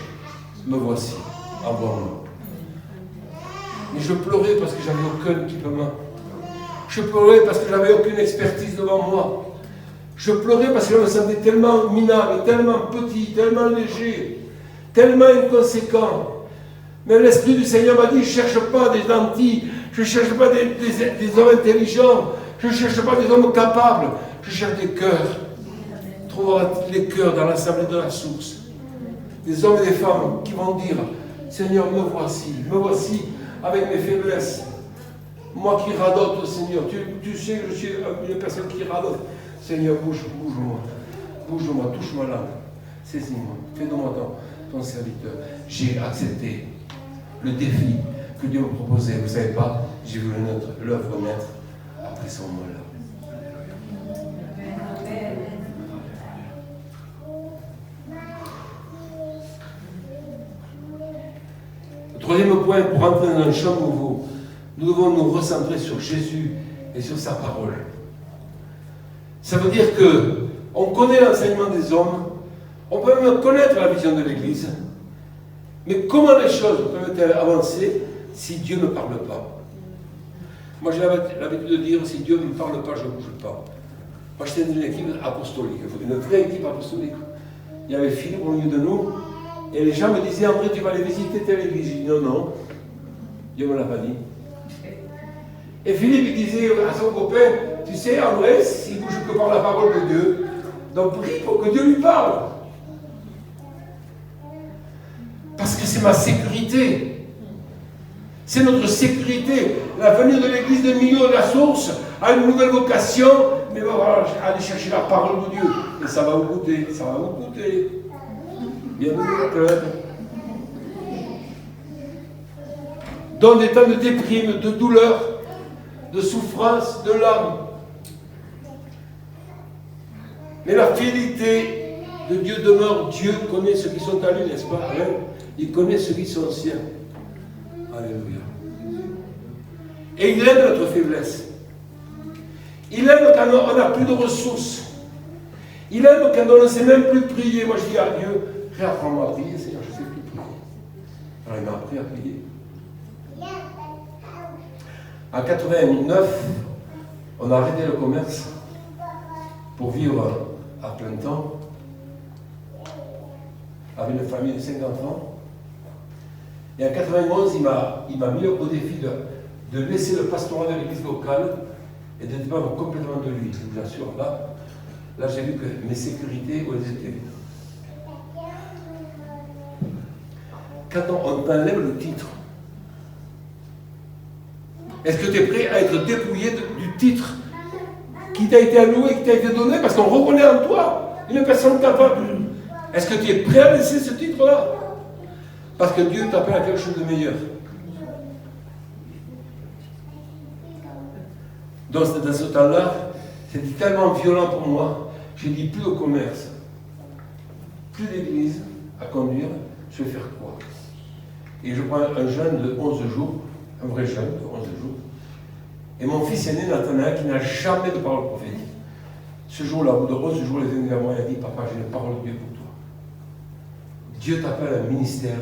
Me voici, envoie-moi. Mais je pleurais parce que j'avais aucun équipement. Je pleurais parce que j'avais aucune expertise devant moi. Je pleurais parce que je me sentais tellement minable, tellement petit, tellement léger, tellement inconséquent. Mais l'Esprit du Seigneur m'a dit, je ne cherche pas des gentils, je ne cherche pas des hommes intelligents, je ne cherche pas des hommes capables, je cherche des cœurs. Trouver les cœurs dans l'assemblée de la source. Des hommes et des femmes qui vont dire, Seigneur, me voici avec mes faiblesses. Moi qui radote, Seigneur, tu sais que je suis une personne qui radote. Seigneur, bouge-moi, touche ma langue, saisis-moi, fais de moi ton serviteur. J'ai accepté le défi que Dieu me proposait. Vous ne savez pas, j'ai vu l'œuvre naître après ce moment-là. Le troisième point, pour entrer dans un champ nouveau, nous devons nous recentrer sur Jésus et sur sa parole. Ça veut dire qu'on connaît l'enseignement des hommes, on peut même connaître la vision de l'Église, mais comment les choses peuvent-elles avancer si Dieu ne parle pas? Moi j'ai l'habitude de dire, si Dieu ne me parle pas, je ne bouge pas. Moi j'étais dans une équipe apostolique, une vraie équipe apostolique. Il y avait Philippe au milieu de nous, et les gens me disaient, André, tu vas aller visiter telle église. Je dis, non, Dieu ne me l'a pas dit. Et Philippe il disait à son copain, tu sais André, il bouge que par la parole de Dieu, donc prie pour que Dieu lui parle. Parce que c'est ma sécurité. C'est notre sécurité. L'avenir de l'église de Millau de la Source a une nouvelle vocation, mais on va aller chercher la parole de Dieu. Et ça va vous goûter, ça va vous goûter. Bienvenue au club. Dans des temps de déprime, de douleur, de souffrance, de larmes. Mais la fidélité de Dieu demeure. Dieu connaît ceux qui sont à lui, n'est-ce pas? Amen. Il connaît ceux qui sont siens. Alléluia. Et il aime notre faiblesse. Il aime quand on n'a plus de ressources. Il aime quand on ne sait même plus prier. Moi je dis à Dieu, réapprends-moi à prier, Seigneur, je ne sais plus prier. Alors il m'a appris à prier. En 89, on a arrêté le commerce pour vivre à plein temps avec une famille de 5 enfants. Et en 91, il m'a mis au défi de laisser le pastorat de l'église locale et de dépendre complètement de lui. Je vous assure, là j'ai vu que mes sécurités, où elles étaient. Quand on t'enlève le titre, est-ce que tu es prêt à être dépouillé du titre qui t'a été alloué, qui t'a été donné, parce qu'on reconnaît en toi une personne capable? Est-ce que tu es prêt à laisser ce titre-là? Parce que Dieu t'appelle à quelque chose de meilleur. Donc dans ce temps-là, c'était tellement violent pour moi, j'ai dit plus de commerce, plus d'église à conduire, je vais faire quoi? Et je prends un jeune de 11 jours, un vrai jeune de 11 jours, et mon fils aîné, Nathanaël, qui n'a jamais de parole prophétique. Ce jour-là, au bout de 11 jours, il est venu vers moi et a dit, papa, j'ai une parole de Dieu pour toi. Dieu t'appelle à un ministère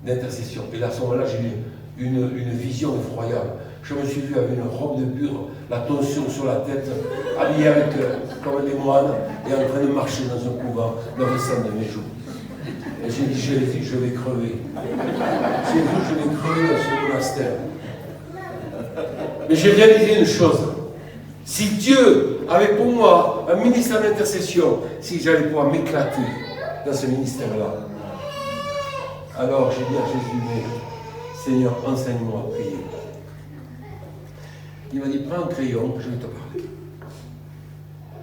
d'intercession. Et là, à ce moment-là, j'ai eu une vision effroyable. Je me suis vu avec une robe de bure, la tension sur la tête, habillé comme des moines, et en train de marcher dans un couvent, dans le sang de mes jours. Et j'ai dit, Jésus, je vais crever. J'ai dit, je vais crever dans ce monastère. Mais j'ai réalisé une chose. Si Dieu avait pour moi un ministère d'intercession, si j'allais pouvoir m'éclater dans ce ministère-là, alors j'ai dit à Jésus, mais Seigneur, enseigne-moi à prier. Il m'a dit, prends un crayon, je vais te parler.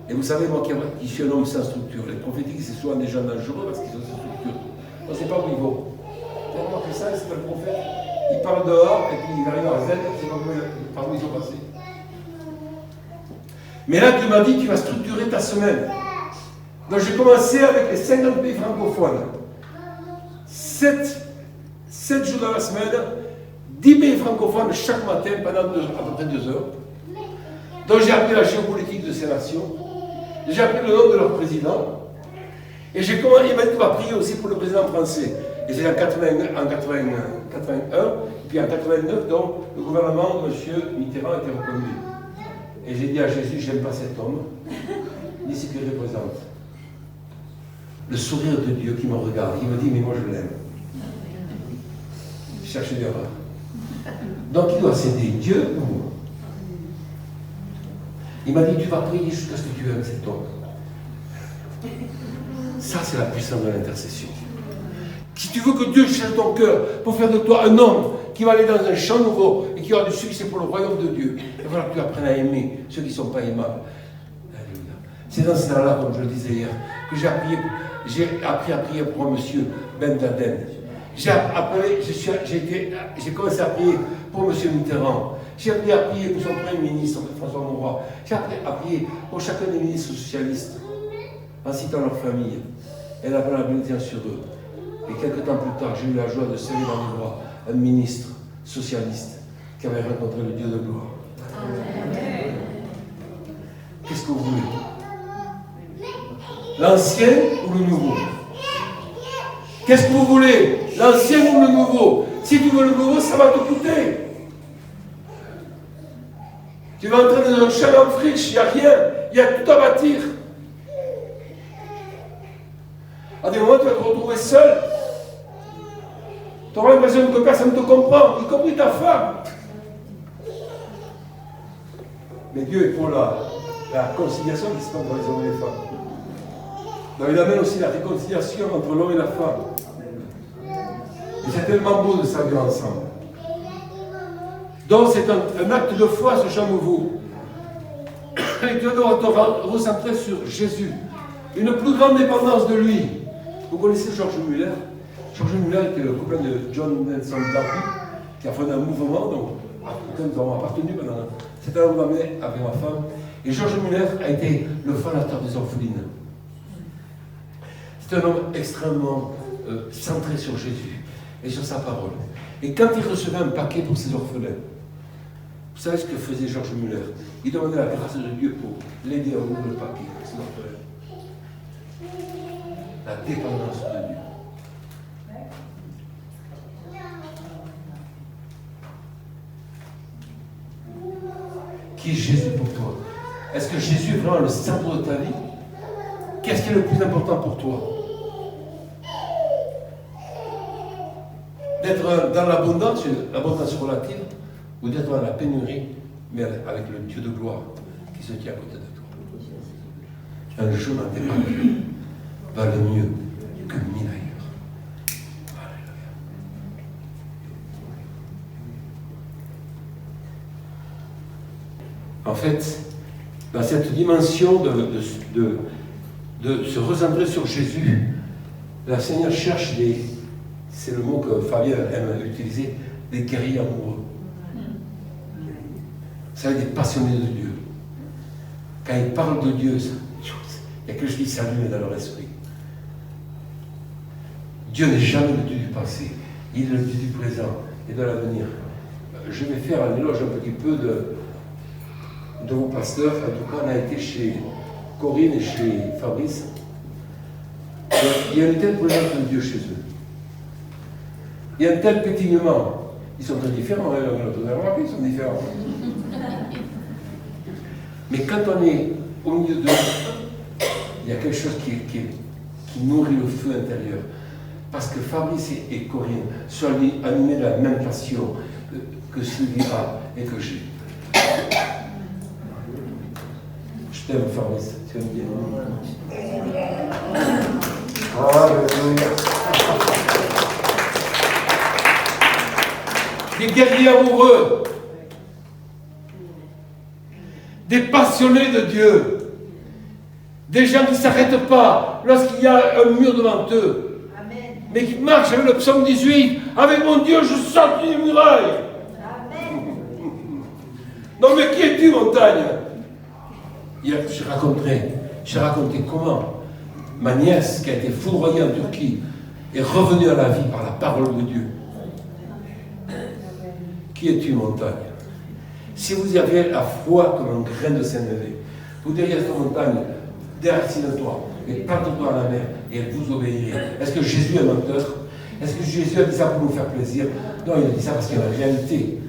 Et vous savez, moi qui suis un homme sans structure, les prophétiques, c'est souvent des gens dangereux parce qu'ils ont cette structure. On ne sait pas où ils vont. Vous avez remarqué ça, c'est pas le prophète. Il parle dehors et puis il arrive à Z, c'est pas par où ils sont passés. Mais là, tu m'as dit, tu vas structurer ta semaine. Donc j'ai commencé avec les 50 pays francophones. 7 jours dans la semaine, 10 pays francophones chaque matin pendant à peu près 2 heures. Donc j'ai appris la géopolitique de ces nations. J'ai appris le nom de leur président. Et j'ai commencé, il m'a dit, tu vas prier aussi pour le président français. Et c'est en 81, puis en 89, donc, le gouvernement de M. Mitterrand a été reconduit. Et j'ai dit à Jésus, j'aime pas cet homme, ni ce qu'il représente. Le sourire de Dieu qui me regarde, il me dit, mais moi je l'aime. Je cherche l'erreur. Donc il doit céder, Dieu ou moi. Il m'a dit, tu vas prier jusqu'à ce que tu aimes cet homme. Ça, c'est la puissance de l'intercession. Si tu veux que Dieu cherche ton cœur pour faire de toi un homme qui va aller dans un champ nouveau et qui aura du succès pour le royaume de Dieu, il va falloir que tu apprennes à aimer ceux qui ne sont pas aimables. Alléluia. C'est dans ce temps-là, comme je le disais hier, que j'ai appris à prier pour un monsieur Ben Laden. J'ai commencé à prier pour M. Mitterrand. J'ai appris à prier pour son Premier ministre, François Monroy. J'ai appris à prier pour chacun des ministres socialistes, en citant leur famille et en appelant la bénédiction sur eux. Et quelques temps plus tard, j'ai eu la joie de serrer dans les bras un ministre socialiste qui avait rencontré le Dieu de gloire. Amen. Qu'est-ce que vous voulez? L'ancien ou le nouveau? Qu'est-ce que vous voulez? L'ancien ou le nouveau? Si tu veux le nouveau, ça va te coûter. Tu vas entrer dans un champ en friche, il n'y a rien, il y a tout à bâtir. À des moments, tu vas te retrouver seul. Tu auras l'impression que personne ne te comprend, y compris ta femme. Mais Dieu est pour la conciliation qui se passe entre les hommes et les femmes. Donc il amène aussi la réconciliation entre l'homme et la femme. Et c'est tellement beau de servir ensemble. Donc c'est un acte de foi, ce chant nouveau. Et tu dois te recentrer sur Jésus. Une plus grande dépendance de lui. Vous connaissez Georges Muller? Georges Muller était le copain de John Nelson Darby, qui a fondé un mouvement, donc, auquel nous avons appartenu pendant cette année avec ma femme. Et Georges Muller a été le fondateur des orphelines. C'est un homme extrêmement centré sur Jésus et sur sa parole. Et quand il recevait un paquet pour ses orphelins, vous savez ce que faisait Georges Muller? Il demandait la grâce de Dieu pour l'aider à ouvrir le paquet pour ses orphelins. La dépendance de Dieu. Qui est Jésus pour toi? Est-ce que Jésus est vraiment le centre de ta vie? Qu'est-ce qui est le plus important pour toi? D'être dans l'abondance relative, ou d'être dans la pénurie, mais avec le Dieu de gloire qui se tient à côté de toi. Un jour dans tes mains valent mieux que 1000 ailleurs. Alléluia. En fait, dans cette dimension de se recentrer sur Jésus, la Seigneur cherche des, c'est le mot que Fabien aime utiliser, des guerriers amoureux. Ça veut dire des passionnés de Dieu. Quand ils parlent de Dieu, il y a quelque chose qui s'allume dans leur esprit. Dieu n'est jamais le Dieu du passé, il est le Dieu du présent et de l'avenir. Je vais faire un éloge un petit peu de vos pasteurs. En tout cas, on a été chez Corinne et chez Fabrice. Il y a une telle présence de Dieu chez eux. Il y a un tel pétillement. Ils sont très différents, l'un de l'autre. Vous avez remarqué, ils sont différents. Mais quand on est au milieu d'eux, il y a quelque chose qui nourrit le feu intérieur. Parce que Fabrice et Corinne sont animés de la même passion que Sylvie a et que j'ai. Je t'aime, Fabrice. Tu aimes bien. Alléluia. Des guerriers amoureux. des passionnés de Dieu, des gens qui ne s'arrêtent pas lorsqu'il y a un mur devant eux, Amen. Mais qui marchent avec le psaume 18, avec mon Dieu je saute une muraille. Amen. Non mais qui es-tu, montagne? Hier, j'ai raconté comment ma nièce, qui a été foudroyée en Turquie, est revenue à la vie par la parole de Dieu. Qui es-tu, montagne? Si vous aviez la foi comme un grain de sénévé, vous diriez à cette montagne, déracine-toi et plante-toi à la mer et elle vous obéirait. Est-ce que Jésus est menteur? Est-ce que Jésus a dit ça pour nous faire plaisir? Non, il a dit ça parce qu'il y a la réalité.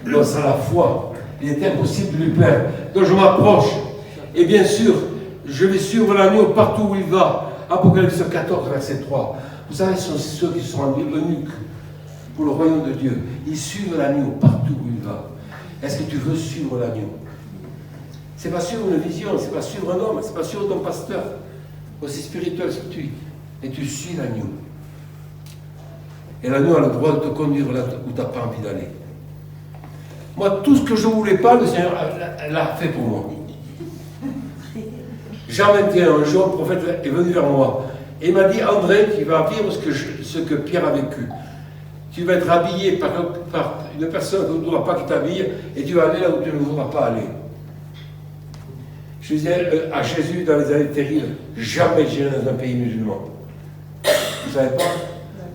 Donc, c'est la foi. Il est impossible de lui plaire. Donc, je m'approche. Et bien sûr, je vais suivre l'agneau partout où il va. Apocalypse 14, verset 3. Vous savez, ce sont ceux qui sont en eunuques pour le royaume de Dieu. Ils suivent l'agneau partout où il va. Est-ce que tu veux suivre l'agneau? Ce n'est pas suivre une vision, ce n'est pas suivre un homme, ce n'est pas suivre ton pasteur, aussi spirituel que tu es. Et tu suis l'agneau. Et l'agneau a le droit de te conduire là où tu n'as pas envie d'aller. Moi, tout ce que je ne voulais pas, le Seigneur l'a fait pour moi. Jean 21, un jour, le prophète est venu vers moi et il m'a dit, André, tu vas vivre ce que Pierre a vécu. Tu vas être habillé par une personne que tu ne voudras pas qui t'habille et tu vas aller là où tu ne voudras pas aller. Je disais à Jésus dans les années terribles, jamais j'irai dans un pays musulman. Vous ne savez pas?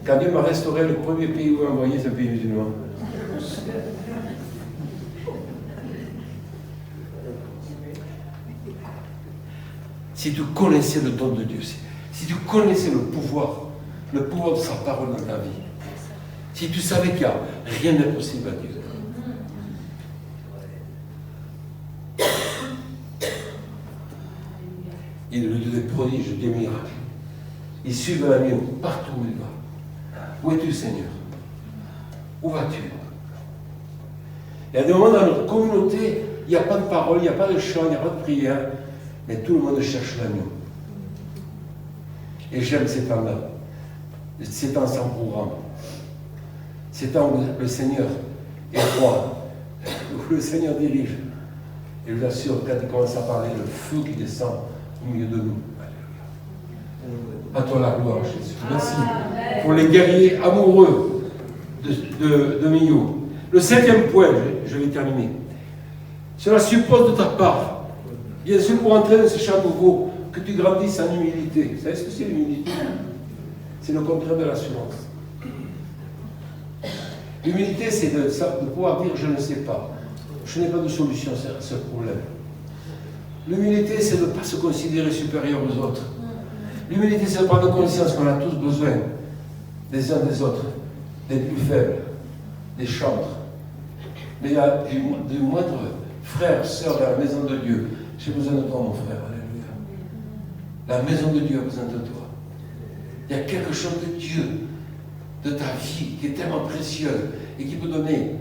Quand Dieu m'a restauré, le premier pays où il m'a envoyé, c'est un pays musulman. Si tu connaissais le don de Dieu, si tu connaissais le pouvoir de sa parole dans ta vie, si tu savais qu'il n'y a rien d'impossible à Dieu. Il est le Dieu des prodiges, des miracles. Il suit l'agneau partout où il va. Où es-tu, Seigneur? Où vas-tu? Il y a des moments dans notre communauté, il n'y a pas de parole, il n'y a pas de chant, il n'y a pas de prière, mais tout le monde cherche l'agneau. Et j'aime ces temps-là, ces temps sans programme, ces temps où le Seigneur est roi, où le Seigneur dirige. Et je vous assure, quand il commence à parler, le feu qui descend au milieu de nous. À toi la gloire, Jésus. Merci pour les guerriers amoureux de Millau. Le 7e point, je vais terminer. Cela suppose de ta part, bien sûr, pour entrer dans ce champ nouveau, que tu grandisses en humilité. Vous savez ce que c'est l'humilité? C'est le contraire de l'assurance. L'humilité, c'est de pouvoir dire je ne sais pas. Je n'ai pas de solution à ce problème. L'humilité, c'est de ne pas se considérer supérieur aux autres. L'humilité, c'est de prendre conscience qu'on a tous besoin des uns des autres, des plus faibles, des chantres. Mais il y a du moindre frère, sœur dans la maison de Dieu. J'ai besoin de toi, mon frère. Alléluia. La maison de Dieu a besoin de toi. Il y a quelque chose de Dieu, de ta vie, qui est tellement précieuse et qui peut donner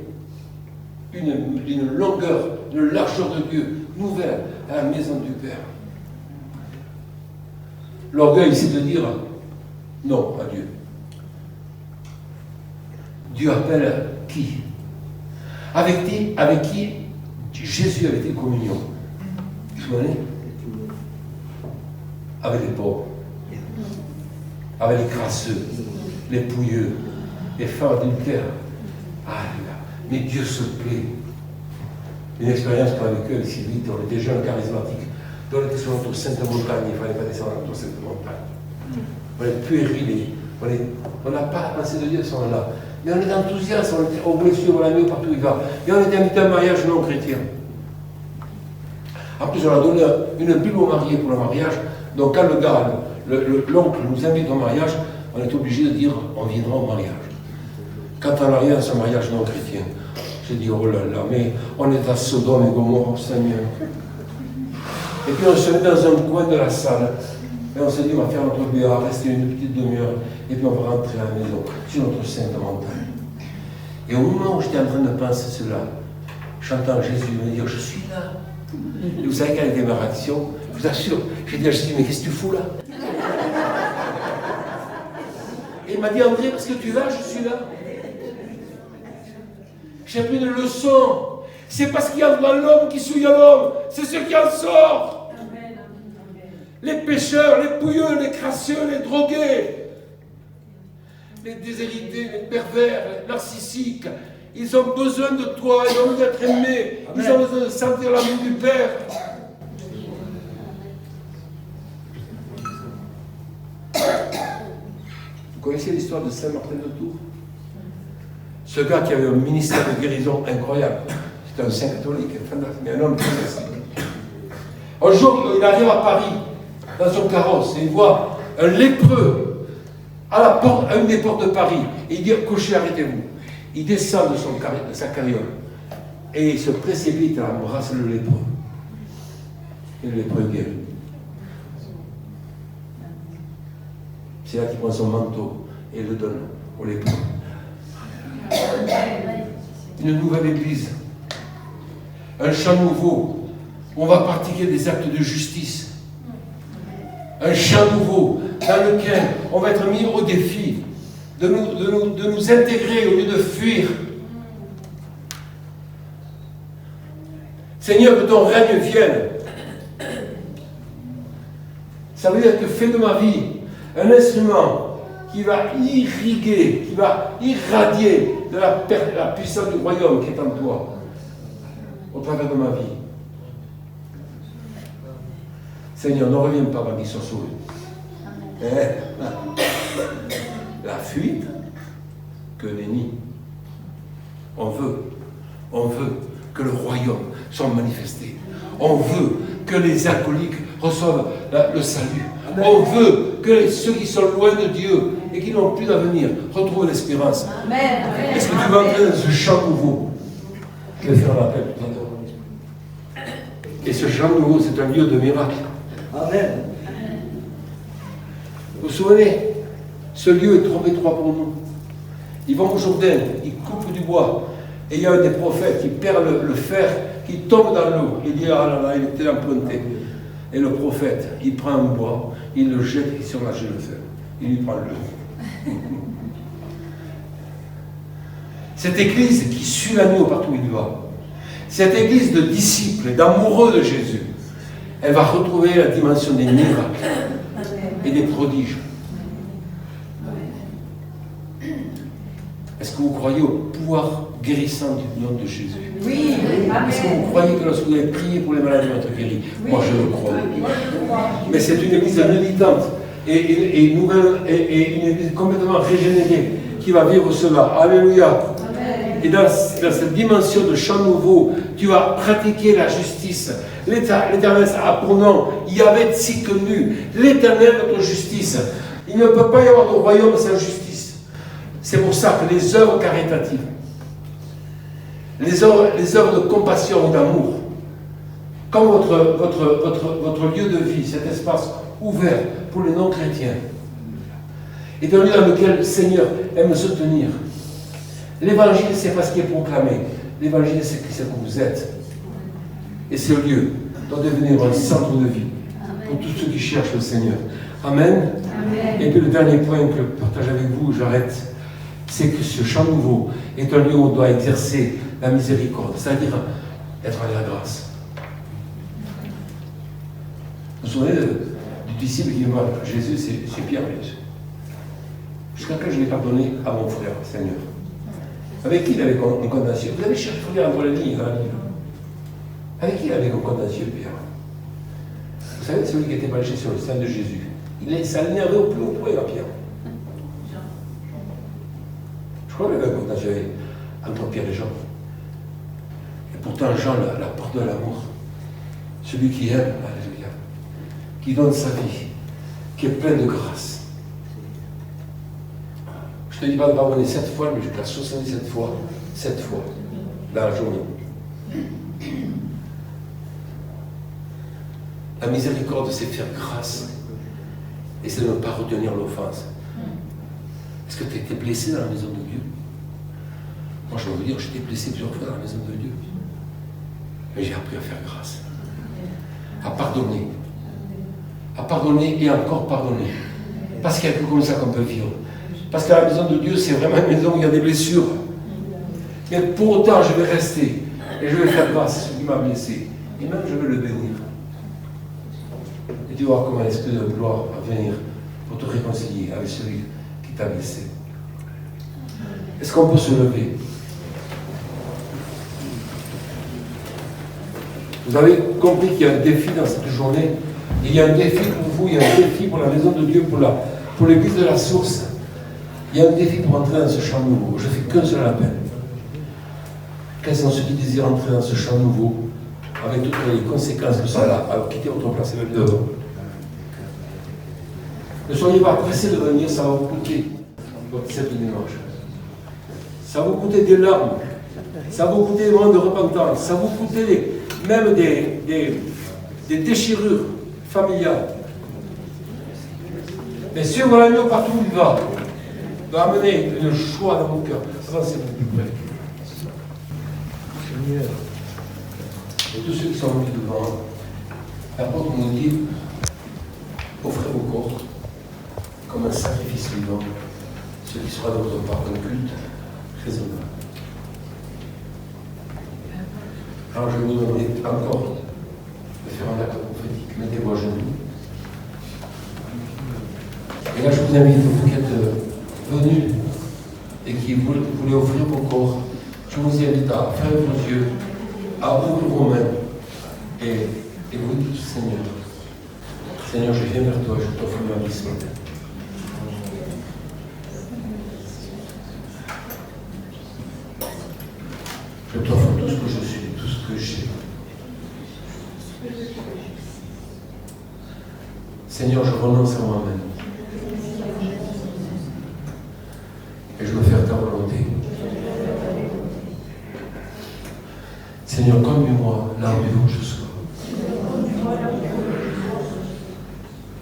une longueur, une largeur de Dieu nouvelle à la maison du Père. L'orgueil, c'est de dire non à Dieu. Dieu appelle qui? Avec qui Jésus avait été communion. Vous vous souvenez? Avec les pauvres, avec les crasseux, les pouilleux, les femmes adultères. Alléluia. Mais Dieu se plaît. Une expérience qu'on a vécue avec Sylvie, on était jeunes charismatiques. On était sur notre sainte montagne, il ne fallait pas descendre dans notre sainte montagne. On est puéril, on n'a pas la pensée de Dieu à ce moment-là. Mais on est enthousiaste, on voulait suivre l'agneau partout où il va. Et on était invité à un mariage non chrétien. En plus, on a donné une Bible au marié pour le mariage. Donc, quand le gars, l'oncle nous invite au mariage, on est obligé de dire on viendra au mariage. Quand on arrive à ce mariage non chrétien, j'ai dit oh là là, mais on est à Sodome et Gomorrhe, Seigneur. Et puis on se met dans un coin de la salle. Et on s'est dit, on va faire notre BA, rester une petite demi-heure, et puis on va rentrer à la maison, sur notre sainte montagne. Et au moment où j'étais en train de penser cela, j'entends Jésus me dire, je suis là. Et vous savez quelle était ma réaction? Je vous assure, j'ai dit à Jésus, mais qu'est-ce que tu fous là? Et il m'a dit, André, parce que tu es là, je suis là. J'ai appris une leçon. C'est parce qu'il y a dans l'homme qui souille à l'homme. C'est ce qui en sort. Les pécheurs, les pouilleux, les crasseux, les drogués, les déshérités, les pervers, les narcissiques, ils ont besoin de toi, ils ont besoin d'être aimés, ils ont besoin de sentir l'amour du Père. Vous connaissez l'histoire de Saint-Martin de Tours? Ce gars qui avait un ministère de guérison incroyable, c'était un saint catholique, mais un homme très facile. Un jour, il arrive à Paris, dans son carrosse, et il voit un lépreux à la porte, à une des portes de Paris, et il dit, cocher, arrêtez-vous. Il descend de sa carriole, et il se précipite à embrasser le lépreux. Et le lépreux guérit. C'est là qu'il prend son manteau et le donne au lépreux. Une nouvelle église, un chant nouveau, où on va pratiquer des actes de justice. Un chant nouveau dans lequel on va être mis au défi de nous intégrer au lieu de fuir. Seigneur, que ton règne vienne. Ça veut dire que fais de ma vie un instrument qui va irriguer, qui va irradier de la puissance du royaume qui est en toi, au travers de ma vie. Seigneur, ne reviens pas avant qu'ils soient sauvés. La fuite, que nenni. On veut que le royaume soit manifesté. On veut que les alcooliques reçoivent le salut. On veut que ceux qui sont loin de Dieu et qui n'ont plus d'avenir retrouvent l'espérance. Est-ce que tu vas entrer dans ce champ nouveau? Je vais faire l'appel tout à l'heure. Et ce champ nouveau, c'est un lieu de miracle. Amen. Vous vous souvenez, ce lieu est trop étroit pour nous. Ils vont au Jourdain, ils coupent du bois, et il y a un des prophètes qui perd le fer, qui tombe dans l'eau. Il dit, ah là là, il était emprunté. Et le prophète, il prend un bois, il le jette, il surlâche le fer. Il lui prend l'eau. Cette église qui suit l'agneau partout où il va, cette église de disciples et d'amoureux de Jésus, elle va retrouver la dimension des miracles et des prodiges. Est-ce que vous croyez au pouvoir guérissant du nom de Jésus? Oui. Est-ce que vous croyez que lorsque vous avez prié pour les malades, vous êtes guéris? Moi, je le crois. Mais c'est une église militante et nouvelle et une église complètement régénérée qui va vivre cela. Alléluia. Et dans cette dimension de chant nouveau, tu vas pratiquer la justice. L'Éternel a pour nom Yahvé Tsidkenu, l'Éternel notre justice. Il ne peut pas y avoir de royaume sans justice. C'est pour ça que les œuvres caritatives, les œuvres de compassion et d'amour, comme votre lieu de vie, cet espace ouvert pour les non-chrétiens, est un lieu dans lequel le Seigneur aime se tenir. L'évangile, c'est pas ce qui est proclamé. L'évangile, c'est ce que vous êtes. Et ce lieu doit devenir un centre de vie pour tous ceux qui cherchent le Seigneur. Amen. Amen. Et puis le dernier point que je partage avec vous, j'arrête, c'est que ce chant nouveau est un lieu où on doit exercer la miséricorde, c'est-à-dire être à la grâce. Vous vous souvenez du disciple qui demande à Jésus, c'est Pierre, bien sûr. Jusqu'à quand je vais pardonner à mon frère, Seigneur? Avec qui il avait une condamnation? Vous allez chercher entre les lignes, hein, avec qui il avait une condamnation, Pierre? Vous savez, celui qui était penché sur le sein de Jésus. Ça l'énervait au plus haut point, Pierre. Je crois qu'il y avait une condamnation entre Pierre et Jean. Et pourtant, Jean la porte de l'amour. Celui qui aime, alléluia, qui donne sa vie, qui est plein de grâce. Je ne te dis pas de pardonner 7 fois, mais jusqu'à 77 fois, 7 fois, dans la journée. La miséricorde, c'est faire grâce. Et c'est de ne pas retenir l'offense. Est-ce que tu as été blessé dans la maison de Dieu? Moi, je vais vous dire, j'étais blessé plusieurs fois dans la maison de Dieu. Mais j'ai appris à faire grâce. À pardonner. À pardonner et encore pardonner. Parce qu'il n'y a que comme ça qu'on peut vivre. Parce qu'à la maison de Dieu, c'est vraiment une maison où il y a des blessures. Mais pour autant, je vais rester. Et je vais faire grâce à celui qui m'a blessé. Et même je vais le bénir. Et tu vois comment l'Esprit de gloire va venir pour te réconcilier avec celui qui t'a blessé. Est-ce qu'on peut se lever? Vous avez compris qu'il y a un défi dans cette journée. Il y a un défi pour vous, il y a un défi pour la maison de Dieu, pour l'église de la source. Il y a un défi pour entrer dans ce champ nouveau. Je ne fais qu'un seul appel. Quels sont ceux qui désirent entrer dans ce champ nouveau, avec toutes les conséquences que ça a, alors quittez votre place et venez devant. Ne soyez pas pressés de venir, ça va vous coûter cette dimanche. Ça va vous coûter des larmes, ça va vous coûter des moments de repentance, ça va vous coûter même des déchirures familiales. Mais suivre l'agneau partout où il va amener une joie dans vos cœurs. Avancez beaucoup plus près. Seigneur, et tous ceux qui sont venus devant, l'apôtre nous dit, offrez vos corps comme un sacrifice vivant, ce qui sera de votre part un culte raisonnable. Alors je vais vous demander encore de faire un acte prophétique. Mettez-vous à genoux. Et là, je vous invite, vous qui êtes venus et qui voulez offrir vos corps, je vous invite à fermer vos yeux, à ouvrir vos mains et vous dites, Seigneur, je viens vers toi, je t'offre ma vie ce matin. Je t'offre tout ce que je suis, tout ce que j'ai. Seigneur, je renonce à moi-même. Et je veux faire ta volonté. Seigneur, conduis-moi là où je sois.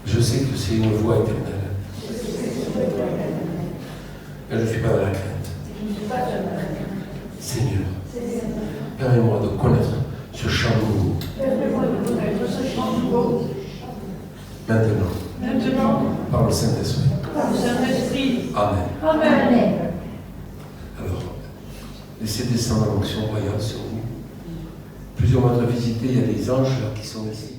Je sais que c'est une voie éternelle. Et je ne suis pas dans la crainte. Seigneur, permets-moi de connaître ce champ nouveau. Maintenant, par le Saint-Esprit. Amen. Amen. Alors, laissez descendre l'onction royale sur vous. Plusieurs mois de visiter, il y a des anges là qui sont ici.